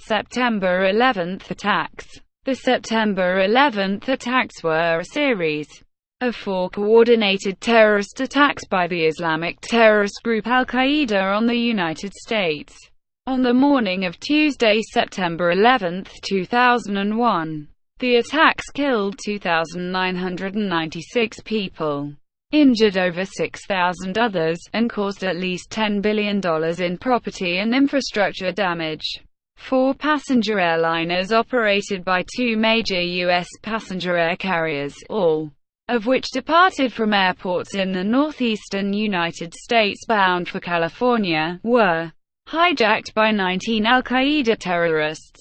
September 11 attacks. The September 11 attacks were a series of 4 coordinated terrorist attacks by the Islamic terrorist group al-Qaeda on the United States. On the morning of Tuesday, September 11, 2001, the attacks killed 2,996 people, injured over 6,000 others, and caused at least $10 billion in property and infrastructure damage. 4 passenger airliners operated by 2 major U.S. passenger air carriers, all of which departed from airports in the northeastern United States bound for California, were hijacked by 19 al-Qaeda terrorists.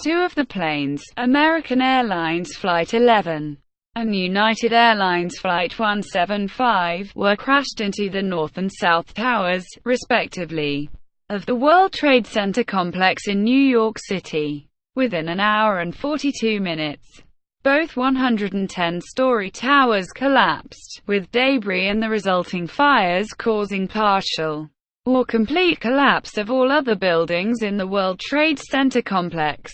2 of the planes, American Airlines Flight 11 and United Airlines Flight 175, were crashed into the north and south towers, respectively, of the World Trade Center complex in New York City, within an hour and 42 minutes. Both 110-story towers collapsed, with debris and the resulting fires causing partial or complete collapse of all other buildings in the World Trade Center complex,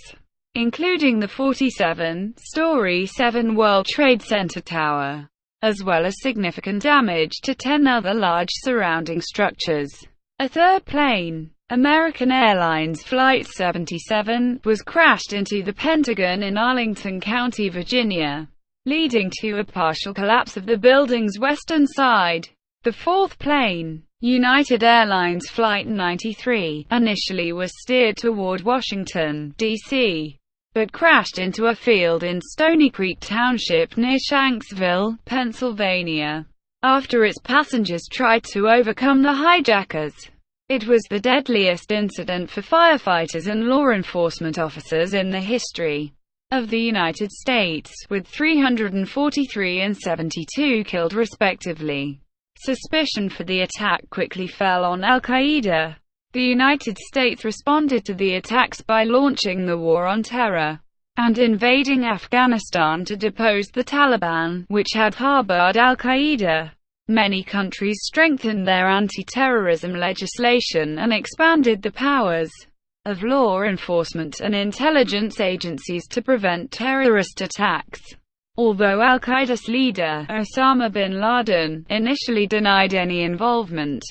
including the 47-story 7 World Trade Center tower, as well as significant damage to 10 other large surrounding structures. A third plane, American Airlines Flight 77, was crashed into the Pentagon in Arlington County, Virginia, leading to a partial collapse of the building's western side. The fourth plane, United Airlines Flight 93, initially was steered toward Washington, D.C., but crashed into a field in Stony Creek Township near Shanksville, Pennsylvania, after its passengers tried to overcome the hijackers. It was the deadliest incident for firefighters and law enforcement officers in the history of the United States, with 343 and 72 killed respectively. Suspicion for the attack quickly fell on al-Qaeda. The United States responded to the attacks by launching the War on Terror and invading Afghanistan to depose the Taliban, which had harbored al-Qaeda. Many countries strengthened their anti-terrorism legislation and expanded the powers of law enforcement and intelligence agencies to prevent terrorist attacks. Although al-Qaeda's leader, Osama bin Laden, initially denied any involvement,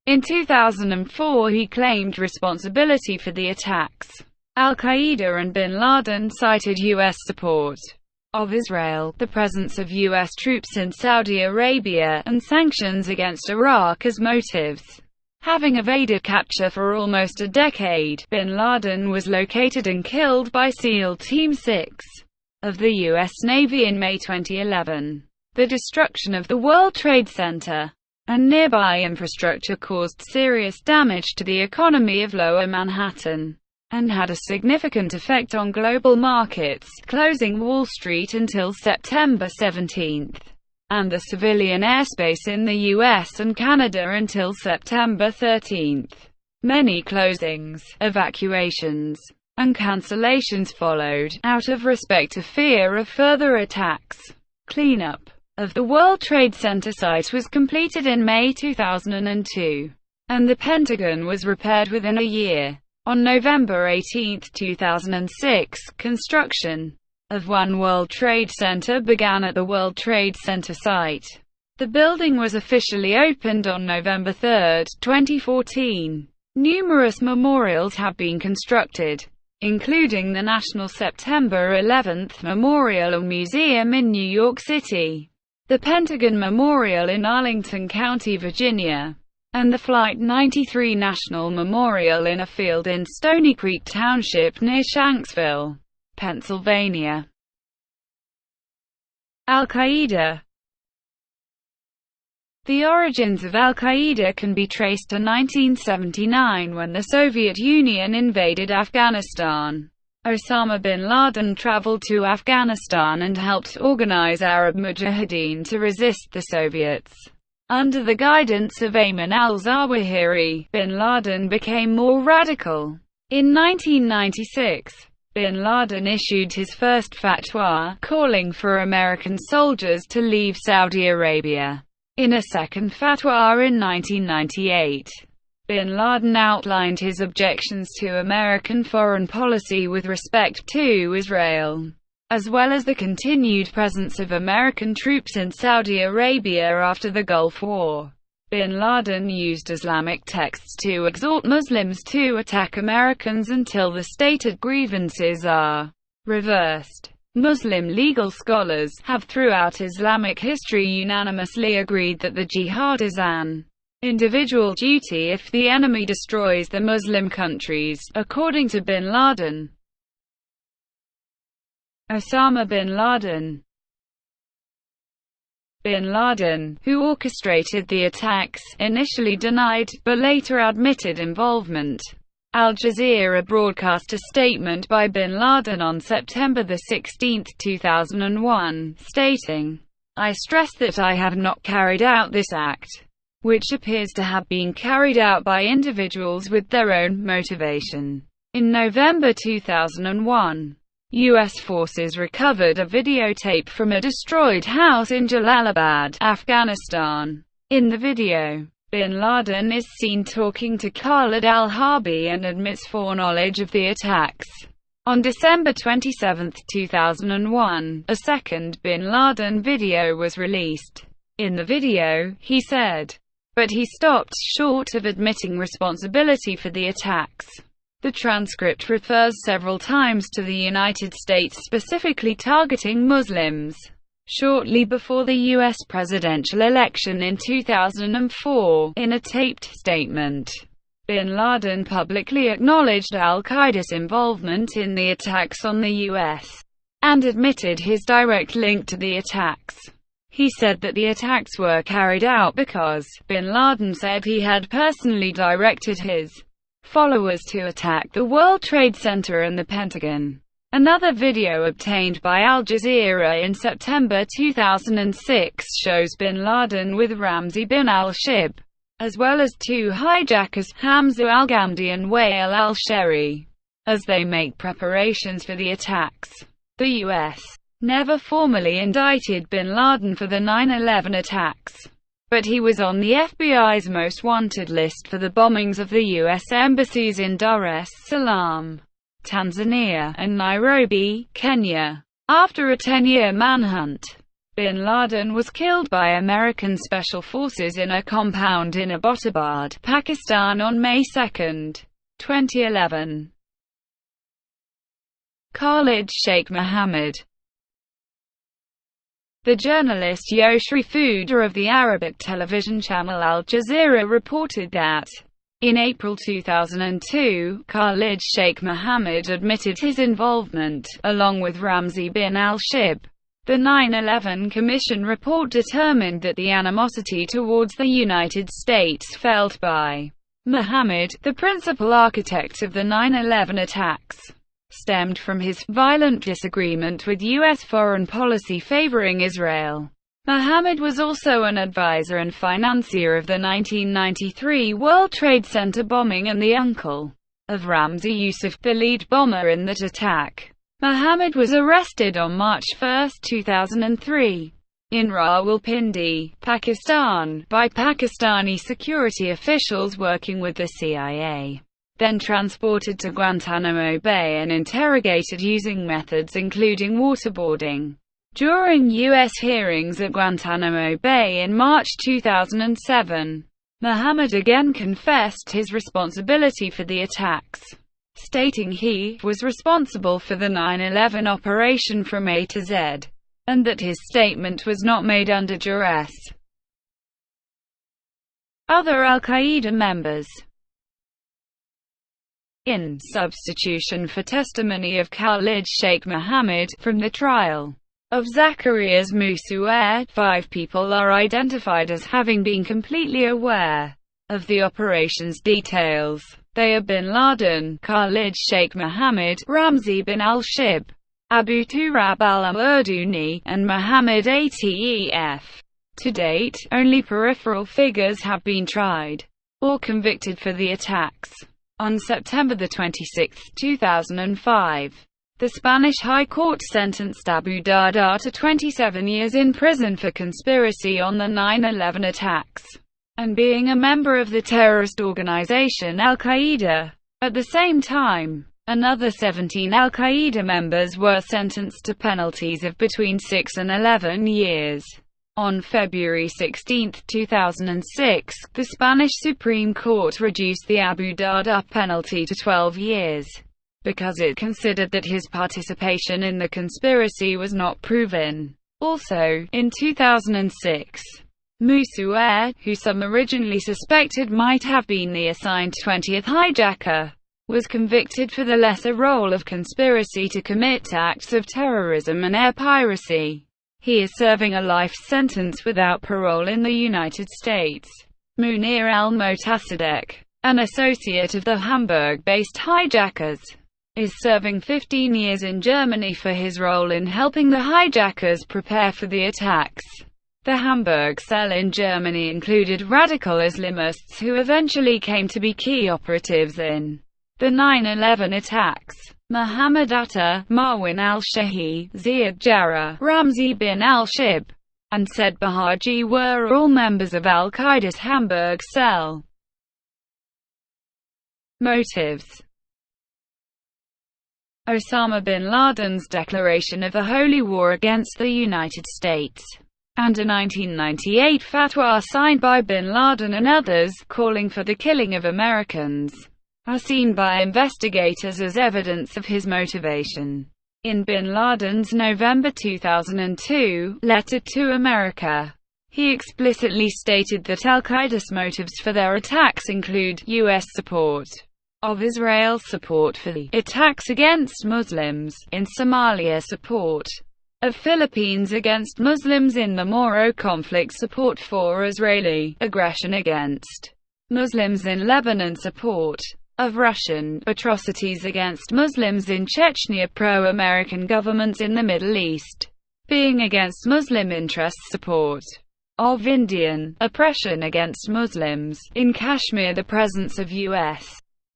in 2004 he claimed responsibility for the attacks. Al-Qaeda and bin Laden cited U.S. support of Israel, the presence of U.S. troops in Saudi Arabia, and sanctions against Iraq as motives. Having evaded capture for almost a decade, bin Laden was located and killed by SEAL Team 6 of the U.S. Navy in May 2011. The destruction of the World Trade Center and nearby infrastructure caused serious damage to the economy of Lower Manhattan and had a significant effect on global markets, closing Wall Street until September 17, and the civilian airspace in the US and Canada until September 13. Many closings, evacuations, and cancellations followed, out of respect to fear of further attacks. Cleanup of the World Trade Center site was completed in May 2002, and the Pentagon was repaired within a year. On November 18, 2006, construction of One World Trade Center began at the World Trade Center site. The building was officially opened on November 3, 2014. Numerous memorials have been constructed, including the National September 11 Memorial Museum in New York City, the Pentagon Memorial in Arlington County, Virginia, and the Flight 93 National Memorial in a field in Stony Creek Township near Shanksville, Pennsylvania. Al-Qaeda. The origins of al-Qaeda can be traced to 1979 when the Soviet Union invaded Afghanistan. Osama bin Laden traveled to Afghanistan and helped organize Arab Mujahideen to resist the Soviets. Under the guidance of Ayman al-Zawahiri, bin Laden became more radical. In 1996, bin Laden issued his first fatwa, calling for American soldiers to leave Saudi Arabia. In a second fatwa in 1998, Bin Laden outlined his objections to American foreign policy with respect to Israel, as well as the continued presence of American troops in Saudi Arabia after the Gulf War. Bin Laden used Islamic texts to exhort Muslims to attack Americans until the stated grievances are reversed. Muslim legal scholars have throughout Islamic history unanimously agreed that the jihad is an individual duty if the enemy destroys the Muslim countries, according to bin Laden. Osama bin Laden. Bin Laden, who orchestrated the attacks, initially denied, but later admitted involvement. Al Jazeera broadcast a statement by bin Laden on September 16, 2001, stating, "I stress that I have not carried out this act, which appears to have been carried out by individuals with their own motivation." In November 2001, U.S. forces recovered a videotape from a destroyed house in Jalalabad, Afghanistan. In the video, bin Laden is seen talking to Khalid al-Harbi and admits foreknowledge of the attacks. On December 27, 2001, a second bin Laden video was released. In the video, he said, but he stopped short of admitting responsibility for the attacks. The transcript refers several times to the United States specifically targeting Muslims. Shortly before the U.S. presidential election in 2004, in a taped statement, bin Laden publicly acknowledged al-Qaeda's involvement in the attacks on the U.S. and admitted his direct link to the attacks. He said that the attacks were carried out because bin Laden said he had personally directed his followers to attack the World Trade Center and the Pentagon. Another video obtained by Al Jazeera in September 2006 shows bin Laden with Ramzi bin al-Shibh, as well as two hijackers, Hamza al-Ghamdi and Wael al-Sheri, as they make preparations for the attacks. The U.S. never formally indicted bin Laden for the 9/11 attacks, but he was on the FBI's most wanted list for the bombings of the U.S. embassies in Dar es Salaam, Tanzania, and Nairobi, Kenya. After a 10-year manhunt, bin Laden was killed by American Special Forces in a compound in Abbottabad, Pakistan on May 2, 2011. Khalid Sheikh Mohammed. The journalist Yoshri Fouda of the Arabic television channel Al Jazeera reported that, in April 2002, Khalid Sheikh Mohammed admitted his involvement, along with Ramzi bin al-Shibh. The 9/11 Commission report determined that the animosity towards the United States felt by Mohammed, the principal architect of the 9/11 attacks, stemmed from his violent disagreement with U.S. foreign policy favoring Israel. Mohammed was also an advisor and financier of the 1993 World Trade Center bombing and the uncle of Ramzi Yousef, the lead bomber in that attack. Mohammed was arrested on March 1, 2003, in Rawalpindi, Pakistan, by Pakistani security officials working with the CIA. Then transported to Guantanamo Bay and interrogated using methods including waterboarding. During U.S. hearings at Guantanamo Bay in March 2007, Mohammed again confessed his responsibility for the attacks, stating he was responsible for the 9/11 operation from A to Z, and that his statement was not made under duress. Other al-Qaeda members. In substitution for testimony of Khalid Sheikh Mohammed, from the trial of Zacarias Moussaoui, 5 people are identified as having been completely aware of the operation's details. They are bin Laden, Khalid Sheikh Mohammed, Ramzi bin al-Shibh, Abu Turab al-Urduni, and Mohammed Atef. To date, only peripheral figures have been tried or convicted for the attacks. On September 26, 2005, the Spanish High Court sentenced Abu Darda to 27 years in prison for conspiracy on the 9/11 attacks. and being a member of the terrorist organization al-Qaeda. At the same time, another 17 al-Qaeda members were sentenced to penalties of between 6 and 11 years. On February 16, 2006, the Spanish Supreme Court reduced the Abu Darda penalty to 12 years, because it considered that his participation in the conspiracy was not proven. Also, in 2006, Moussouer, who some originally suspected might have been the assigned 20th hijacker, was convicted for the lesser role of conspiracy to commit acts of terrorism and air piracy. He is serving a life sentence without parole in the United States. Munir al-Motassadegh, an associate of the Hamburg-based hijackers, is serving 15 years in Germany for his role in helping the hijackers prepare for the attacks. The Hamburg cell in Germany included radical Islamists who eventually came to be key operatives in the 9/11 attacks. Muhammad Atta, Marwan al-Shahi, Ziad Jarrah, Ramzi bin al-Shib, and Said Bahaji were all members of al-Qaeda's Hamburg cell. Motives. Osama bin Laden's declaration of a holy war against the United States, and a 1998 fatwa signed by bin Laden and others, calling for the killing of Americans, are seen by investigators as evidence of his motivation. In bin Laden's November 2002 letter to America, he explicitly stated that al-Qaeda's motives for their attacks include U.S. support of Israel, support for the attacks against Muslims in Somalia, support of Philippines against Muslims in the Moro conflict, support for Israeli aggression against Muslims in Lebanon, support of Russian atrocities against Muslims in Chechnya, pro-American governments in the Middle East, being against Muslim interests, support of Indian oppression against Muslims in Kashmir, the presence of U.S.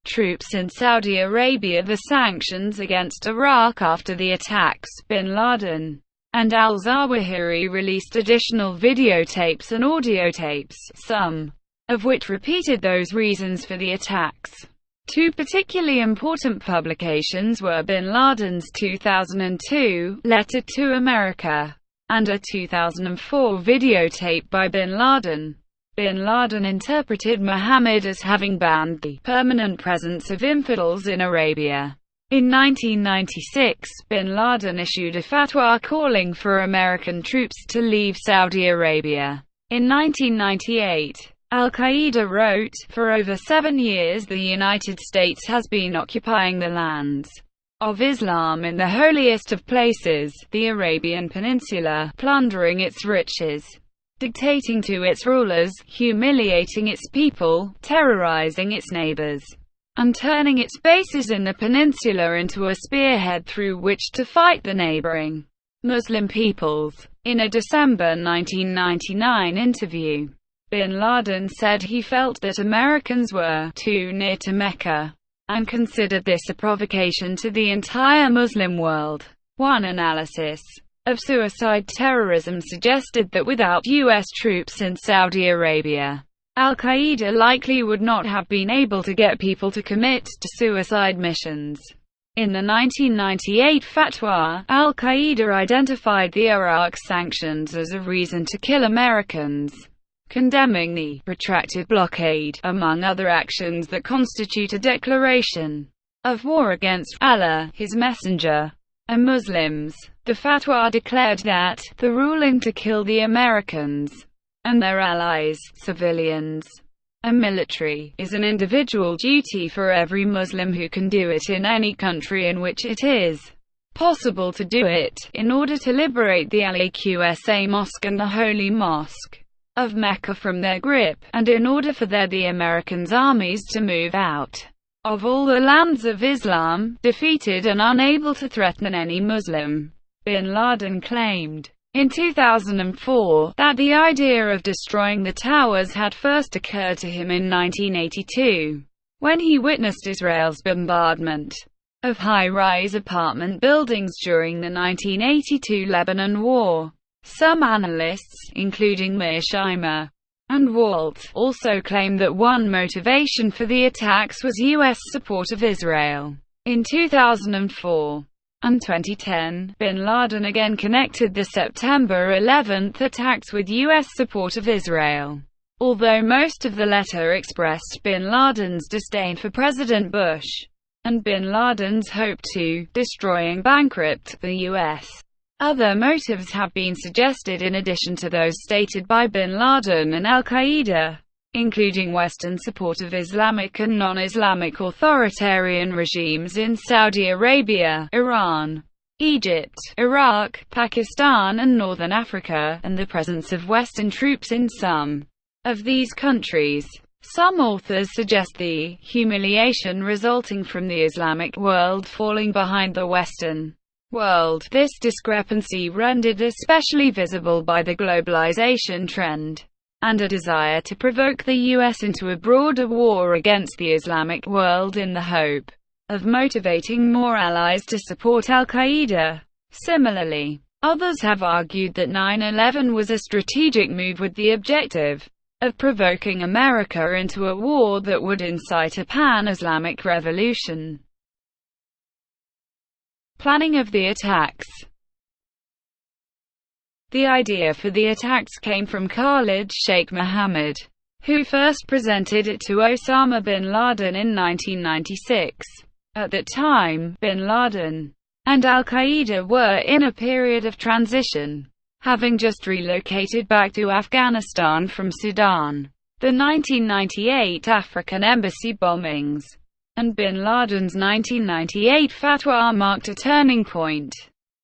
troops in Saudi Arabia, the sanctions against Iraq after the attacks. Bin Laden and al-Zawahiri released additional videotapes and audiotapes, some of which repeated those reasons for the attacks. Two particularly important publications were bin Laden's 2002 letter to America and a 2004 videotape by bin Laden. Bin Laden interpreted Muhammad as having banned the permanent presence of infidels in Arabia. In 1996, bin Laden issued a fatwa calling for American troops to leave Saudi Arabia. In 1998, al-Qaeda wrote, "For over 7 years the United States has been occupying the lands of Islam in the holiest of places, the Arabian Peninsula, plundering its riches, dictating to its rulers, humiliating its people, terrorizing its neighbors, and turning its bases in the peninsula into a spearhead through which to fight the neighboring Muslim peoples." In a December 1999 interview, bin Laden said he felt that Americans were too near to Mecca, and considered this a provocation to the entire Muslim world. One analysis of suicide terrorism suggested that without U.S. troops in Saudi Arabia, al-Qaeda likely would not have been able to get people to commit to suicide missions. In the 1998 fatwa, al-Qaeda identified the Iraq sanctions as a reason to kill Americans, condemning the protracted blockade, among other actions that constitute a declaration of war against Allah, His Messenger, and Muslims. The fatwa declared that the ruling to kill the Americans and their allies, civilians and military, is an individual duty for every Muslim who can do it in any country in which it is possible to do it, in order to liberate the Al-Aqsa Mosque and the Holy Mosque of Mecca from their grip, and in order for the Americans' armies to move out of all the lands of Islam, defeated and unable to threaten any Muslim. Bin Laden claimed in 2004 that the idea of destroying the towers had first occurred to him in 1982, when he witnessed Israel's bombardment of high-rise apartment buildings during the 1982 Lebanon War. Some analysts, including Meir Shimer and Walt also claimed that one motivation for the attacks was U.S. support of Israel. In 2004 and 2010, bin Laden again connected the September 11 attacks with U.S. support of Israel. Although most of the letter expressed bin Laden's disdain for President Bush and bin Laden's hope to destroy and bankrupt the U.S., other motives have been suggested in addition to those stated by bin Laden and al-Qaeda, including Western support of Islamic and non-Islamic authoritarian regimes in Saudi Arabia, Iran, Egypt, Iraq, Pakistan and Northern Africa, and the presence of Western troops in some of these countries. Some authors suggest the humiliation resulting from the Islamic world falling behind the Western world. This discrepancy rendered especially visible by the globalization trend and a desire to provoke the U.S. into a broader war against the Islamic world in the hope of motivating more allies to support al-Qaeda. Similarly, others have argued that 9/11 was a strategic move with the objective of provoking America into a war that would incite a pan-Islamic revolution. Planning of the attacks. The idea for the attacks came from Khalid Sheikh Mohammed, who first presented it to Osama bin Laden in 1996. At that time, bin Laden and al-Qaeda were in a period of transition, having just relocated back to Afghanistan from Sudan. The 1998 African embassy bombings and bin Laden's 1998 fatwa marked a turning point,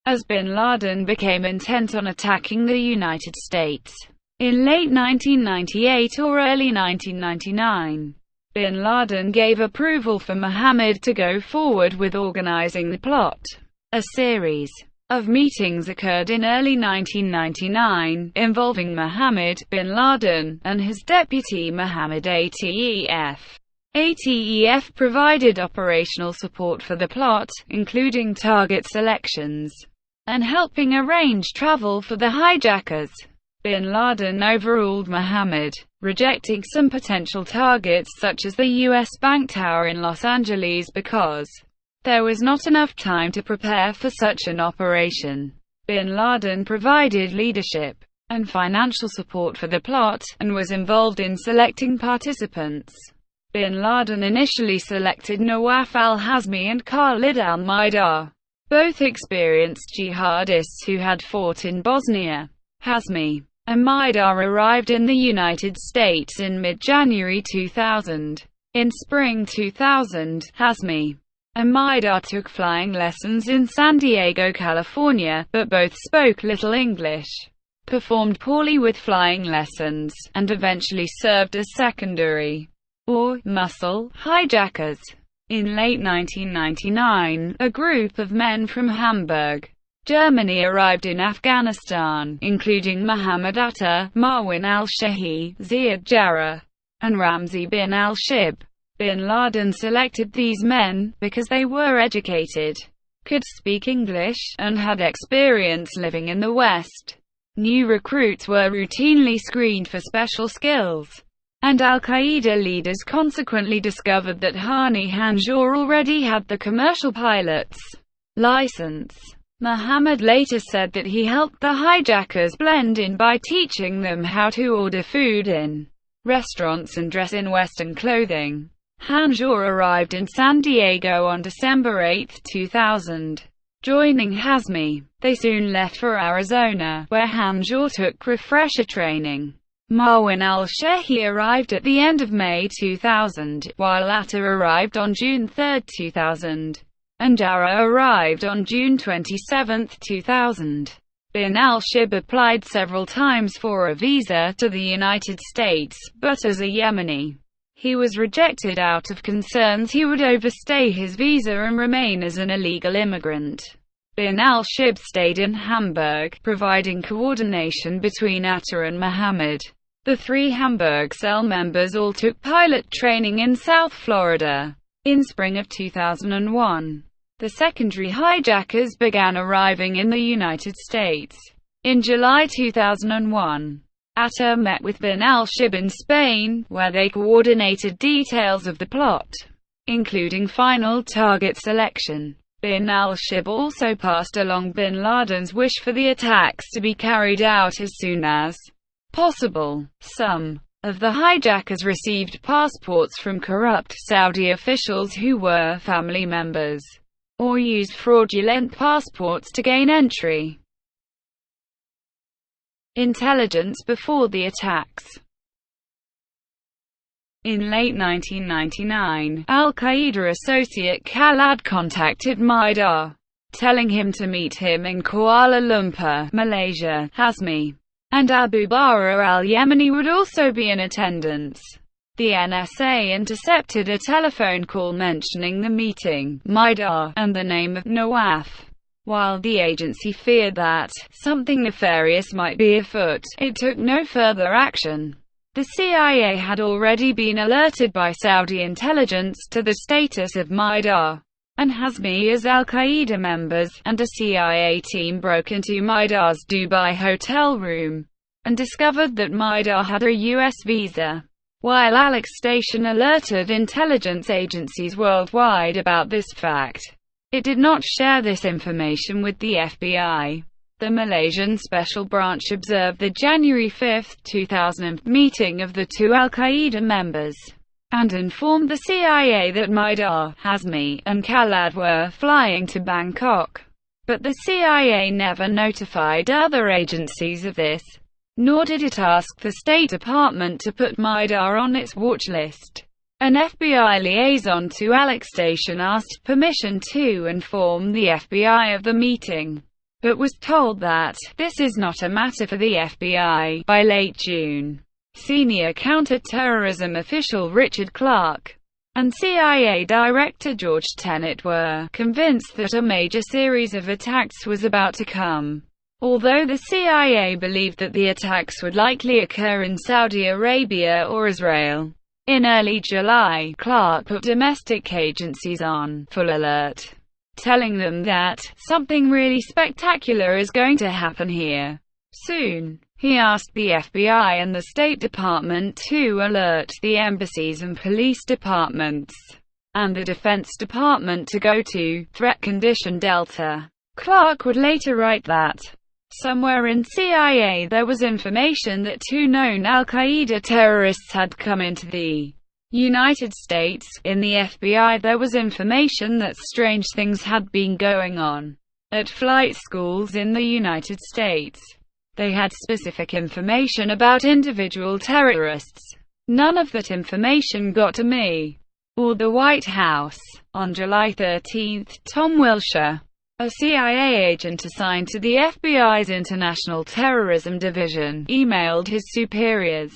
as bin Laden became intent on attacking the United States. In late 1998 or early 1999, bin Laden gave approval for Mohammed to go forward with organizing the plot. A series of meetings occurred in early 1999, involving Mohammed, bin Laden, and his deputy Mohammed Atef. Atef provided operational support for the plot, including target selections and helping arrange travel for the hijackers. Bin Laden overruled Mohammed, rejecting some potential targets such as the U.S. Bank Tower in Los Angeles because there was not enough time to prepare for such an operation. Bin Laden provided leadership and financial support for the plot, and was involved in selecting participants. Bin Laden initially selected Nawaf al-Hazmi and Khalid al-Mihdhar, both experienced jihadists who had fought in Bosnia. Hazmi and Mihdhar arrived in the United States in mid-January 2000. In spring 2000, Hazmi and Mihdhar took flying lessons in San Diego, California, but both spoke little English, performed poorly with flying lessons, and eventually served as secondary or muscle hijackers. In late 1999, a group of men from Hamburg, Germany arrived in Afghanistan, including Muhammad Atta, Marwan al-Shahi, Ziad Jarrah, and Ramzi bin al-Shib. Bin Laden selected these men because they were educated, could speak English, and had experience living in the West. New recruits were routinely screened for special skills, and al-Qaeda leaders consequently discovered that Hani Hanjour already had the commercial pilot's license. Mohammed later said that he helped the hijackers blend in by teaching them how to order food in restaurants and dress in Western clothing. Hanjour arrived in San Diego on December 8, 2000. Joining Hazmi, they soon left for Arizona, where Hanjour took refresher training. Marwan al-Shahi arrived at the end of May 2000, while Atta arrived on June 3, 2000, and Jarrah arrived on June 27, 2000. Bin al-Shib applied several times for a visa to the United States, but as a Yemeni, he was rejected out of concerns he would overstay his visa and remain as an illegal immigrant. Bin al-Shib stayed in Hamburg, providing coordination between Atta and Mohammed. The three Hamburg cell members all took pilot training in South Florida. In spring of 2001, the secondary hijackers began arriving in the United States. In July 2001, Atta met with bin al-Shib in Spain, where they coordinated details of the plot, including final target selection. Bin al-Shib also passed along bin Laden's wish for the attacks to be carried out as soon as possible. Some of the hijackers received passports from corrupt Saudi officials who were family members, or used fraudulent passports to gain entry. Intelligence before the attacks. In late 1999, al-Qaeda associate Khalad contacted Maidar, telling him to meet him in Kuala Lumpur, Malaysia. Hazmi and Abu Bara al-Yemeni would also be in attendance. The NSA intercepted a telephone call mentioning the meeting, Maidar, and the name of Nawaf. While the agency feared that something nefarious might be afoot, it took no further action. The CIA had already been alerted by Saudi intelligence to the status of Maidar and Hazmi as al-Qaeda members, and a CIA team broke into Maidar's Dubai hotel room and discovered that Maidar had a U.S. visa. While Alex Station alerted intelligence agencies worldwide about this fact, it did not share this information with the FBI. The Malaysian Special Branch observed the January 5, 2000 meeting of the two al-Qaeda members, and informed the CIA that Maidar, Hazmi, and Khalad were flying to Bangkok. But the CIA never notified other agencies of this, nor did it ask the State Department to put Maidar on its watch list. An FBI liaison to Alex Station asked permission to inform the FBI of the meeting, but was told that this is not a matter for the FBI. By late June, senior counter-terrorism official Richard Clarke and CIA Director George Tenet were convinced that a major series of attacks was about to come. Although the CIA believed that the attacks would likely occur in Saudi Arabia or Israel. In early July, Clarke put domestic agencies on full alert, telling them that something really spectacular is going to happen here soon. He asked the FBI and the State Department to alert the embassies and police departments, and the Defense Department to go to threat condition Delta. Clarke would later write that somewhere in CIA there was information that two known al-Qaeda terrorists had come into the United States. In the FBI there was information that strange things had been going on at flight schools in the United States. They had specific information about individual terrorists. None of that information got to me or the White House. On July 13, Tom Wilshire, a CIA agent assigned to the FBI's International Terrorism Division, emailed his superiors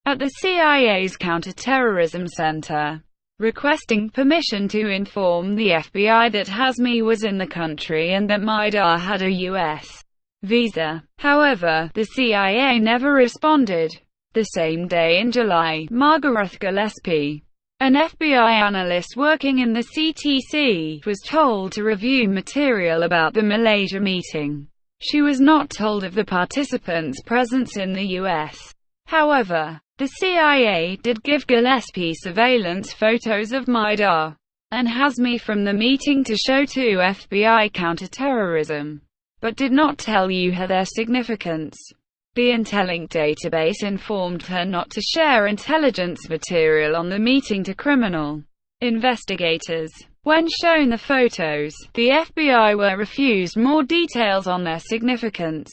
at the CIA's Counterterrorism Center, requesting permission to inform the FBI that Hazmi was in the country and that Maidar had a U.S. visa. However, the CIA never responded. The same day in July, Margaret Gillespie, an FBI analyst working in the CTC, was told to review material about the Malaysia meeting. She was not told of the participants' presence in the U.S. However, the CIA did give Gillespie surveillance photos of Maidar and Hazmi from the meeting to show to FBI counterterrorism, but did not tell her their significance. The Intelink database informed her not to share intelligence material on the meeting to criminal investigators. When shown the photos, the FBI were refused more details on their significance,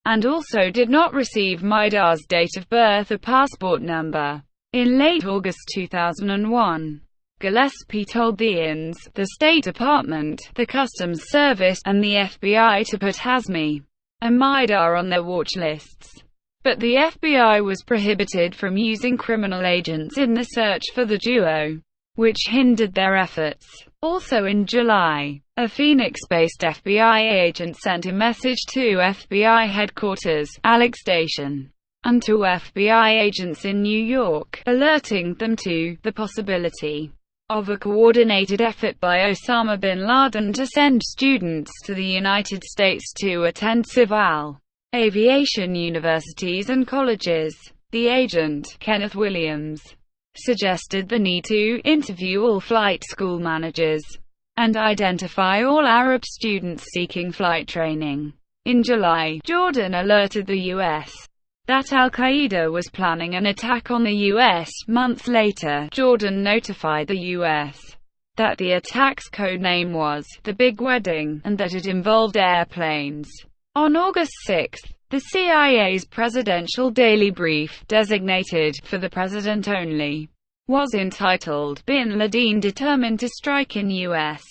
and also did not receive Maidar's date of birth or passport number. In late August 2001, Gillespie told the INS, the State Department, the Customs Service, and the FBI to put Hazmi and Maidar on their watch lists. But the FBI was prohibited from using criminal agents in the search for the duo, which hindered their efforts. Also in July, a Phoenix-based FBI agent sent a message to FBI headquarters, Alex Station, and to FBI agents in New York, alerting them to the possibility of a coordinated effort by Osama bin Laden to send students to the United States to attend Cival. aviation universities and colleges. The agent, Kenneth Williams, suggested the need to interview all flight school managers and identify all Arab students seeking flight training. In July, Jordan alerted the U.S. that al-Qaeda was planning an attack on the U.S. Months later, Jordan notified the U.S. that the attack's codename was the Big Wedding, and that it involved airplanes. On August 6, the CIA's presidential daily brief, designated for the president only, was entitled "Bin Laden Determined to Strike in U.S."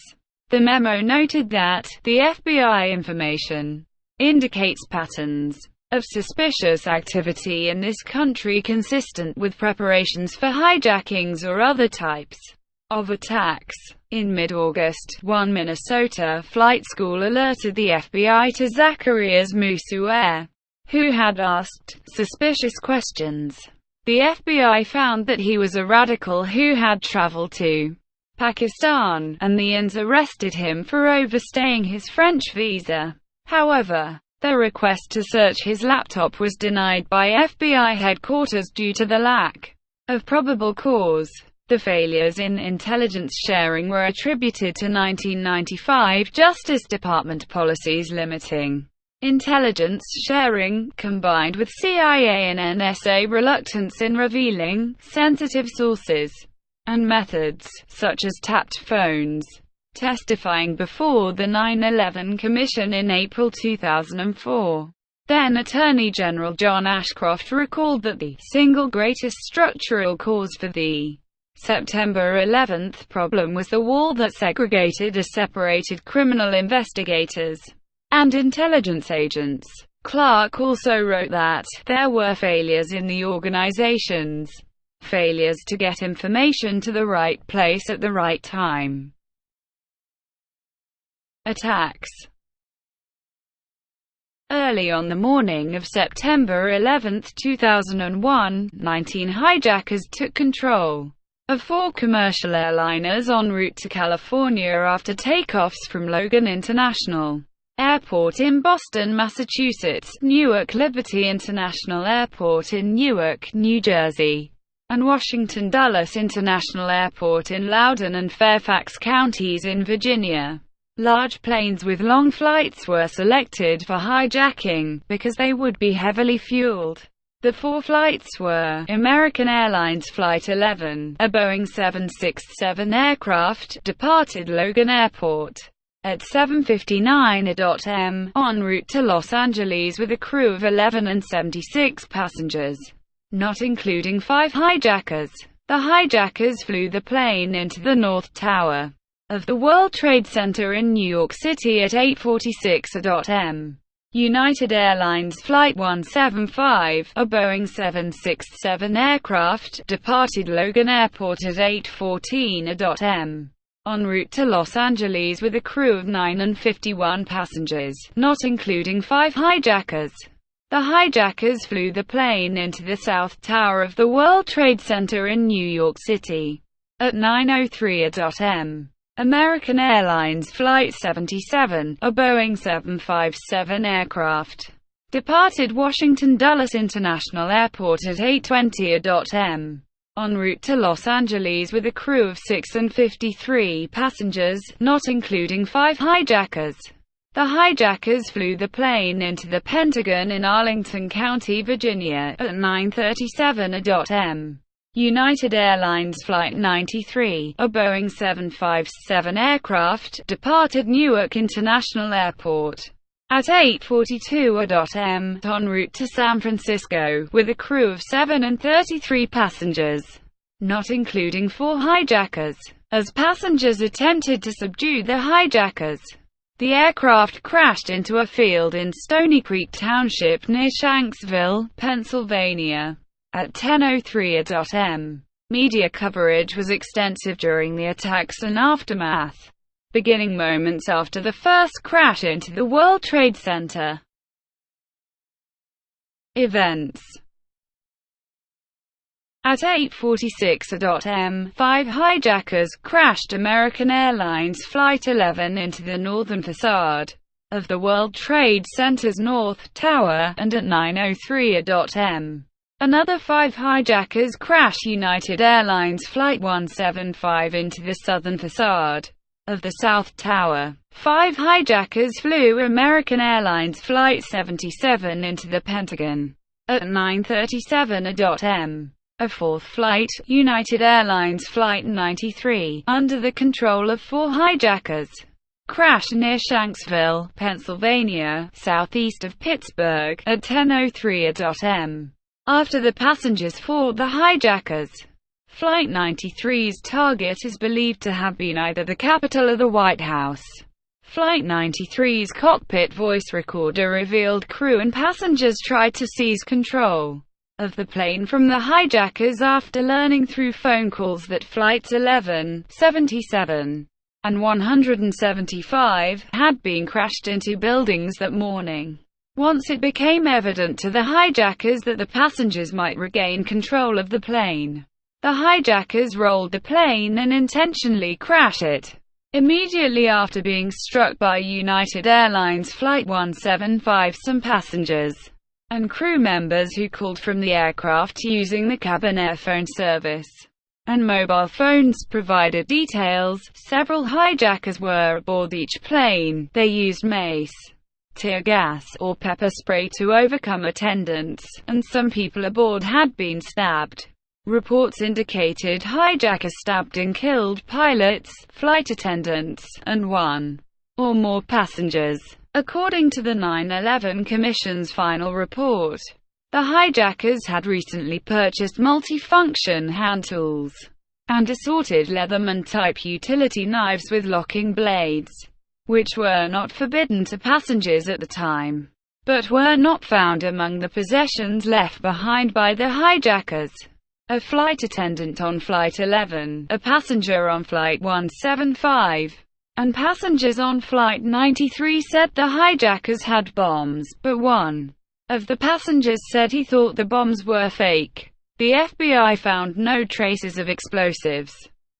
The memo noted that the FBI information indicates patterns of suspicious activity in this country consistent with preparations for hijackings or other types of attacks. In mid-August, one Minnesota flight school alerted the FBI to Zacharias Musuer, who had asked suspicious questions. The FBI found that he was a radical who had traveled to Pakistan, and the INS arrested him for overstaying his French visa. However, their request to search his laptop was denied by FBI headquarters due to the lack of probable cause. The failures in intelligence sharing were attributed to 1995 Justice Department policies limiting intelligence sharing, combined with CIA and NSA reluctance in revealing sensitive sources and methods, such as tapped phones. Testifying before the 9/11 Commission in April 2004, then Attorney General John Ashcroft recalled that the single greatest structural cause for the September 11 problem was the wall that segregated or separated criminal investigators and intelligence agents. Clark also wrote that there were failures in the organizations, failures to get information to the right place at the right time. Attacks. Early on the morning of September 11, 2001, 19 hijackers took control of 4 commercial airliners en route to California after takeoffs from Logan International Airport in Boston, Massachusetts, Newark Liberty International Airport in Newark, New Jersey, and Washington Dulles International Airport in Loudoun and Fairfax counties in Virginia. Large planes with long flights were selected for hijacking, because they would be heavily fueled. The 4 flights were American Airlines Flight 11, a Boeing 767 aircraft, departed Logan Airport at 7:59 a.m., en route to Los Angeles with a crew of 11 and 76 passengers, not including 5 hijackers. The hijackers flew the plane into the North Tower of the World Trade Center in New York City at 8:46 a.m. United Airlines Flight 175, a Boeing 767 aircraft, departed Logan Airport at 8:14 a.m. en route to Los Angeles with a crew of 9 and 51 passengers, not including 5 hijackers. The hijackers flew the plane into the South Tower of the World Trade Center in New York City at 9:03 a.m. American Airlines Flight 77, a Boeing 757 aircraft, departed Washington Dulles International Airport at 8:20 a.m. en route to Los Angeles with a crew of 6 and 53 passengers, not including 5 hijackers. The hijackers flew the plane into the Pentagon in Arlington County, Virginia, at 9:37 a.m. United Airlines Flight 93, a Boeing 757 aircraft, departed Newark International Airport at 8:42 a.m. en route to San Francisco, with a crew of 7 and 33 passengers, not including 4 hijackers. As passengers attempted to subdue the hijackers, the aircraft crashed into a field in Stony Creek Township near Shanksville, Pennsylvania, at 10:03 a.m. Media coverage was extensive during the attacks and aftermath, beginning moments after the first crash into the World Trade Center. Events. At 8:46 a.m., 5 hijackers crashed American Airlines Flight 11 into the northern facade of the World Trade Center's North Tower, and at 9:03 a.m. another 5 hijackers crashed United Airlines Flight 175 into the southern facade of the South Tower. 5 hijackers flew American Airlines Flight 77 into the Pentagon at 9:37 a.m. A fourth flight, United Airlines Flight 93, under the control of 4 hijackers, crashed near Shanksville, Pennsylvania, southeast of Pittsburgh, at 10:03 a.m. after the passengers fought the hijackers. Flight 93's target is believed to have been either the Capitol or the White House. Flight 93's cockpit voice recorder revealed crew and passengers tried to seize control of the plane from the hijackers after learning through phone calls that Flights 11, 77, and 175 had been crashed into buildings that morning. Once it became evident to the hijackers that the passengers might regain control of the plane, the hijackers rolled the plane and intentionally crashed it. Immediately after being struck by United Airlines Flight 175, some passengers and crew members who called from the aircraft using the cabin airphone service and mobile phones provided details. Several hijackers were aboard each plane. They used mace, tear gas, or pepper spray to overcome attendants, and some people aboard had been stabbed. Reports indicated hijackers stabbed and killed pilots, flight attendants, and 1 or more passengers. According to the 9/11 Commission's final report, the hijackers had recently purchased multi-function hand tools and assorted Leatherman-type utility knives with locking blades, which were not forbidden to passengers at the time, but were not found among the possessions left behind by the hijackers. A flight attendant on Flight 11, a passenger on Flight 175, and passengers on Flight 93 said the hijackers had bombs, but one of the passengers said he thought the bombs were fake. The FBI found no traces of explosives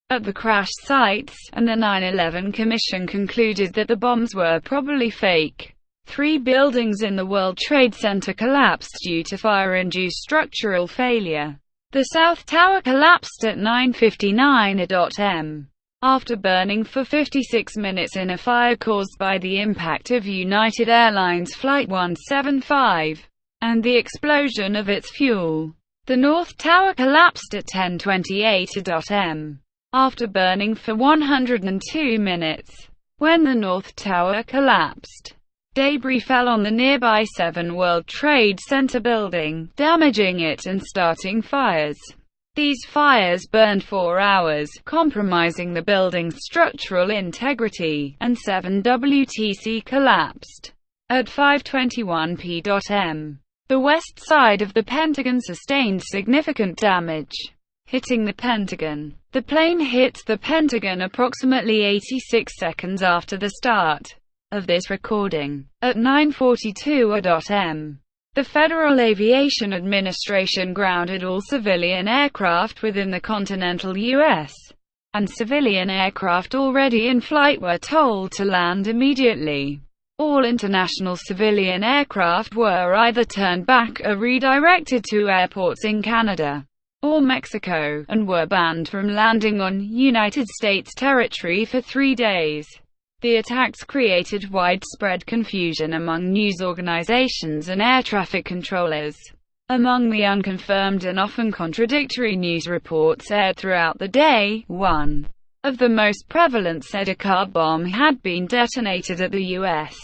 at the crash sites, and the 9/11 Commission concluded that the bombs were probably fake. 3 buildings in the World Trade Center collapsed due to fire-induced structural failure. The South Tower collapsed at 9:59 a.m. after burning for 56 minutes in a fire caused by the impact of United Airlines Flight 175 and the explosion of its fuel. The North Tower collapsed at 10:28 a.m. after burning for 102 minutes. When the North Tower collapsed, debris fell on the nearby 7 World Trade Center building, damaging it and starting fires. These fires burned 4 hours, compromising the building's structural integrity, and 7 WTC collapsed at 5:21 p.m. The west side of the Pentagon sustained significant damage, hitting the Pentagon. The plane hit the Pentagon approximately 86 seconds after the start of this recording, at 9:42 a.m. The Federal Aviation Administration grounded all civilian aircraft within the continental U.S., and civilian aircraft already in flight were told to land immediately. All international civilian aircraft were either turned back or redirected to airports in Canada or Mexico, and were banned from landing on United States territory for 3 days. The attacks created widespread confusion among news organizations and air traffic controllers. Among the unconfirmed and often contradictory news reports aired throughout the day, one of the most prevalent said a car bomb had been detonated at the U.S.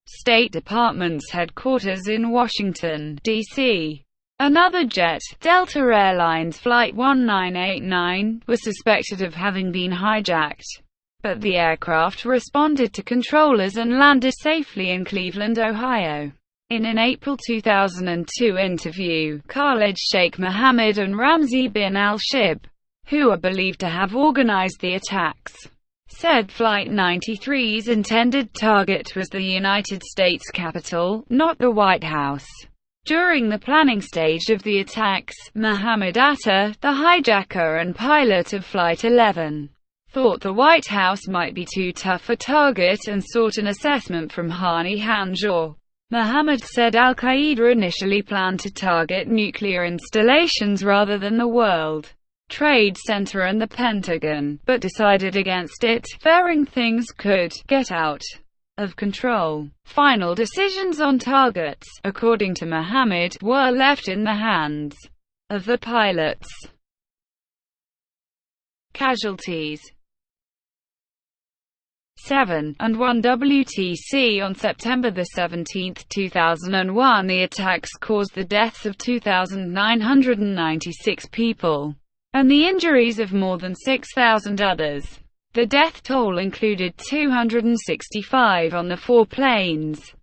State Department's headquarters in Washington, D.C. Another jet, Delta Airlines Flight 1989, was suspected of having been hijacked, but the aircraft responded to controllers and landed safely in Cleveland, Ohio. In an April 2002 interview, Khalid Sheikh Mohammed and Ramzi bin al-Shib, who are believed to have organized the attacks, said Flight 93's intended target was the United States Capitol, not the White House. During the planning stage of the attacks, Mohammed Atta, the hijacker and pilot of Flight 11, thought the White House might be too tough a target and sought an assessment from Hani Hanjour. Mohammed said al-Qaeda initially planned to target nuclear installations rather than the World Trade Center and the Pentagon, but decided against it, fearing things could get out of control. Final decisions on targets, according to Mohammed, were left in the hands of the pilots. Casualties 7 and 1 WTC on September 17, 2001, the attacks caused the deaths of 2,996 people and the injuries of more than 6,000 others. The death toll included 265 on the 4 planes,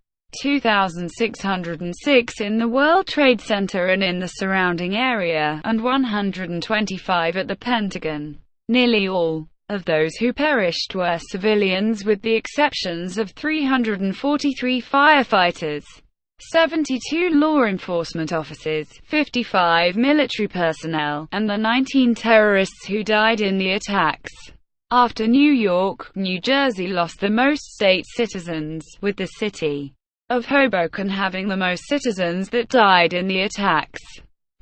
2,606 in the World Trade Center and in the surrounding area, and 125 at the Pentagon. Nearly all of those who perished were civilians, with the exceptions of 343 firefighters, 72 law enforcement officers, 55 military personnel, and the 19 terrorists who died in the attacks. After New York, New Jersey lost the most state citizens, with the city of Hoboken having the most citizens that died in the attacks.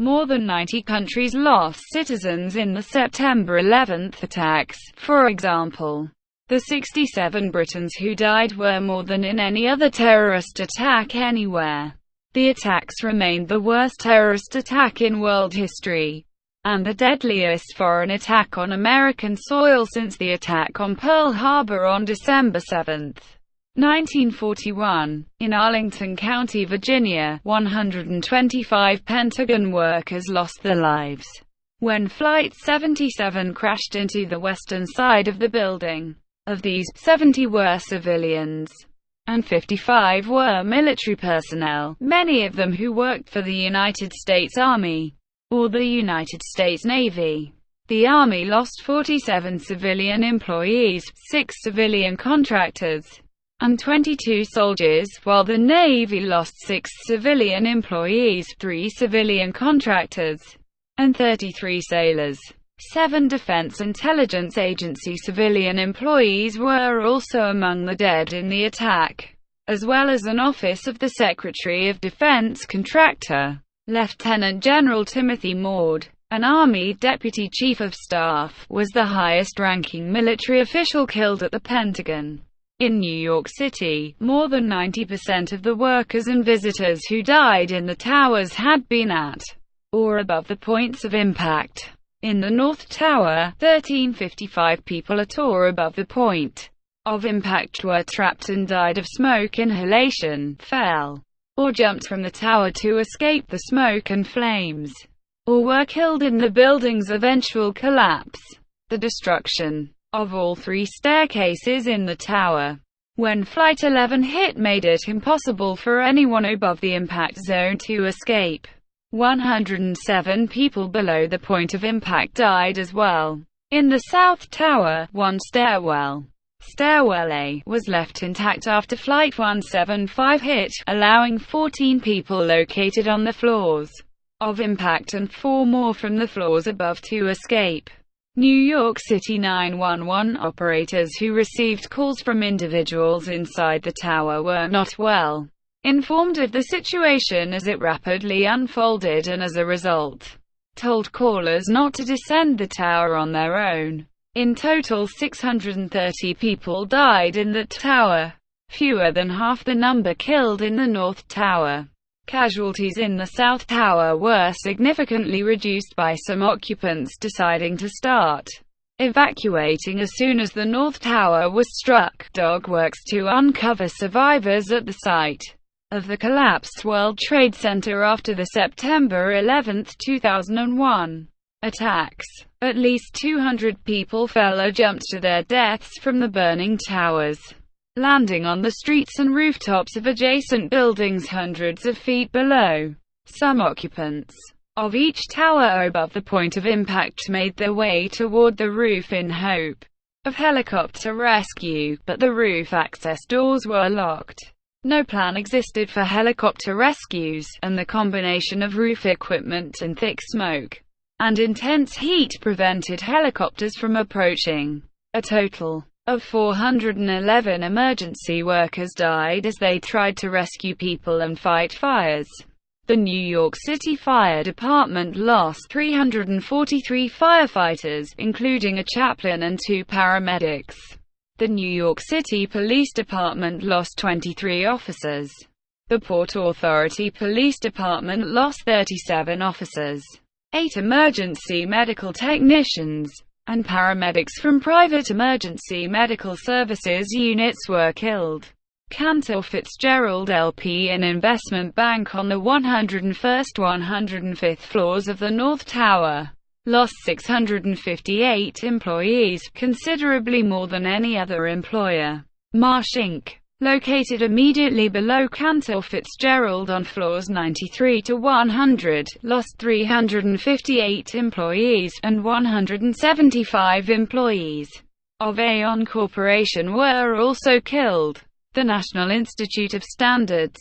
More than 90 countries lost citizens in the September 11 attacks. For example, the 67 Britons who died were more than in any other terrorist attack anywhere. The attacks remained the worst terrorist attack in world history, and the deadliest foreign attack on American soil since the attack on Pearl Harbor on December 7, 1941. In Arlington County, Virginia, 125 Pentagon workers lost their lives when Flight 77 crashed into the western side of the building. Of these, 70 were civilians, and 55 were military personnel, many of them who worked for the United States Army or the United States Navy. The Army lost 47 civilian employees, 6 civilian contractors, and 22 soldiers, while the Navy lost 6 civilian employees, 3 civilian contractors, and 33 sailors. 7 Defense Intelligence Agency civilian employees were also among the dead in the attack, as well as an Office of the Secretary of Defense contractor. Lieutenant General Timothy Maud, an Army Deputy Chief of Staff, was the highest-ranking military official killed at the Pentagon. In New York City, more than 90% of the workers and visitors who died in the towers had been at or above the points of impact. In the North Tower, 1,355 people at or above the point of impact were trapped and died of smoke inhalation, fell or jumped from the tower to escape the smoke and flames, or were killed in the building's eventual collapse. The destruction of all 3 staircases in the tower when Flight 11 hit made it impossible for anyone above the impact zone to escape. 107 people below the point of impact died as well. In the South Tower, 1 stairwell A, was left intact after Flight 175 hit, allowing 14 people located on the floors of impact and 4 more from the floors above to escape. New York City 911 operators who received calls from individuals inside the tower were not well informed of the situation as it rapidly unfolded and as a result, told callers not to descend the tower on their own. In total, 630 people died in the tower, fewer than half the number killed in the North Tower. Casualties in the South Tower were significantly reduced by some occupants deciding to start evacuating as soon as the North Tower was struck. Dog works to uncover survivors at the site of the collapsed World Trade Center after the September 11, 2001 attacks. At least 200 people fell or jumped to their deaths from the burning towers, landing on the streets and rooftops of adjacent buildings hundreds of feet below. Some occupants of each tower above the point of impact made their way toward the roof in hope of helicopter rescue, but the roof access doors were locked. No plan existed for helicopter rescues, and the combination of roof equipment and thick smoke and intense heat prevented helicopters from approaching. A total of 411 emergency workers died as they tried to rescue people and fight fires. The New York City Fire Department lost 343 firefighters, including a chaplain and 2 paramedics. The New York City Police Department lost 23 officers. The Port Authority Police Department lost 37 officers. 8 emergency medical technicians and paramedics from private emergency medical services units were killed. Cantor Fitzgerald LP, an investment bank on the 101st–105th floors of the North Tower, lost 658 employees, considerably more than any other employer. Marsh Inc., located immediately below Cantor Fitzgerald on floors 93 to 100, lost 358 employees, and 175 employees of Aon Corporation were also killed. The National Institute of Standards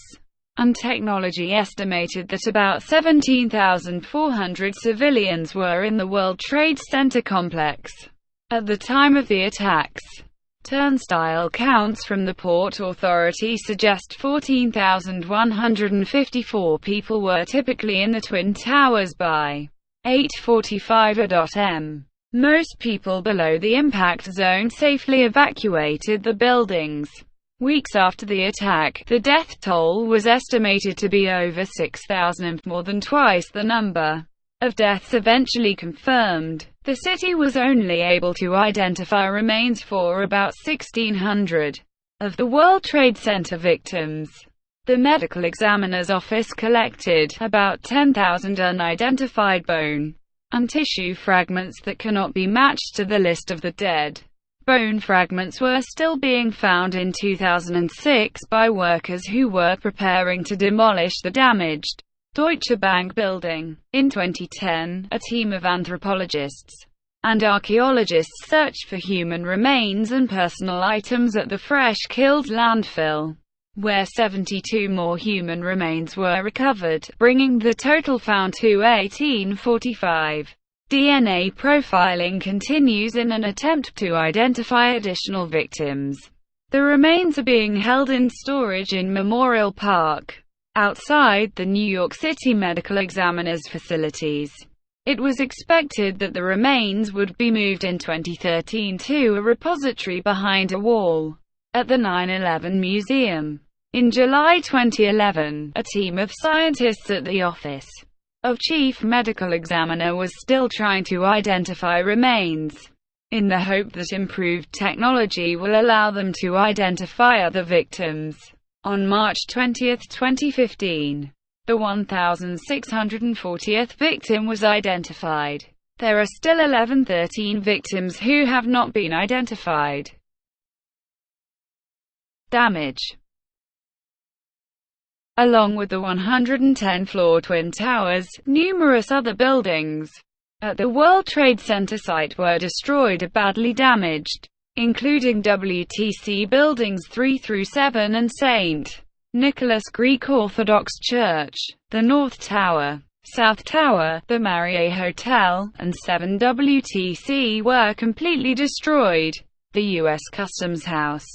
and Technology estimated that about 17,400 civilians were in the World Trade Center complex at the time of the attacks. Turnstile counts from the Port Authority suggest 14,154 people were typically in the Twin Towers by 8:45 a.m. Most people below the impact zone safely evacuated the buildings. Weeks after the attack, the death toll was estimated to be over 6,000, more than twice the number of deaths eventually confirmed. The city was only able to identify remains for about 1,600 of the World Trade Center victims. The medical examiner's office collected about 10,000 unidentified bone and tissue fragments that cannot be matched to the list of the dead. Bone fragments were still being found in 2006 by workers who were preparing to demolish the damaged Deutsche Bank building. In 2010, a team of anthropologists and archaeologists searched for human remains and personal items at the Fresh-Killed landfill, where 72 more human remains were recovered, bringing the total found to 1,845. DNA profiling continues in an attempt to identify additional victims. The remains are being held in storage in Memorial Park, outside the New York City Medical Examiner's facilities. It was expected that the remains would be moved in 2013 to a repository behind a wall at the 9/11 Museum. In July 2011, a team of scientists at the Office of Chief Medical Examiner was still trying to identify remains, in the hope that improved technology will allow them to identify other victims. On March 20, 2015, the 1,640th victim was identified. There are still 13 victims who have not been identified. Damage. Along with the 110-floor Twin Towers, numerous other buildings at the World Trade Center site were destroyed or badly damaged, including WTC Buildings 3 through 7 and St. Nicholas Greek Orthodox Church, the North Tower, South Tower, the Marriott Hotel, and 7 WTC were completely destroyed. The U.S. Customs House,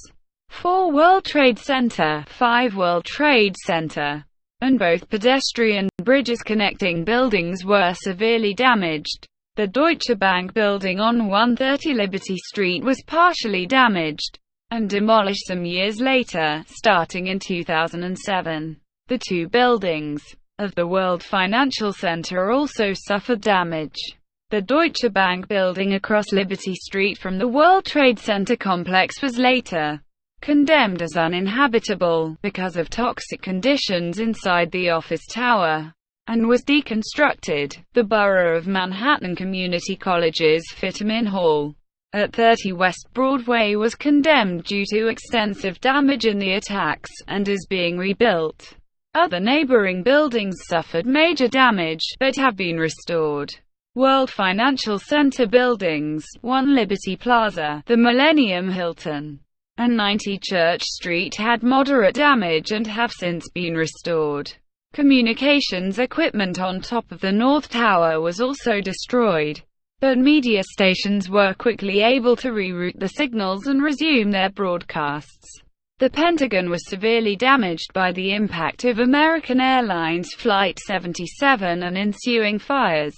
4 World Trade Center, 5 World Trade Center, and both pedestrian bridges connecting buildings were severely damaged. The Deutsche Bank building on 130 Liberty Street was partially damaged and demolished some years later, starting in 2007. The 2 buildings of the World Financial Center also suffered damage. The Deutsche Bank building across Liberty Street from the World Trade Center complex was later condemned as uninhabitable because of toxic conditions inside the office tower, and was deconstructed. The Borough of Manhattan Community College's Fitterman Hall at 30 West Broadway was condemned due to extensive damage in the attacks, and is being rebuilt. Other neighboring buildings suffered major damage, but have been restored. World Financial Center buildings, 1 Liberty Plaza, the Millennium Hilton, and 90 Church Street had moderate damage and have since been restored. Communications equipment on top of the North Tower was also destroyed. but media stations were quickly able to reroute the signals and resume their broadcasts. The Pentagon was severely damaged by the impact of American Airlines Flight 77 and ensuing fires,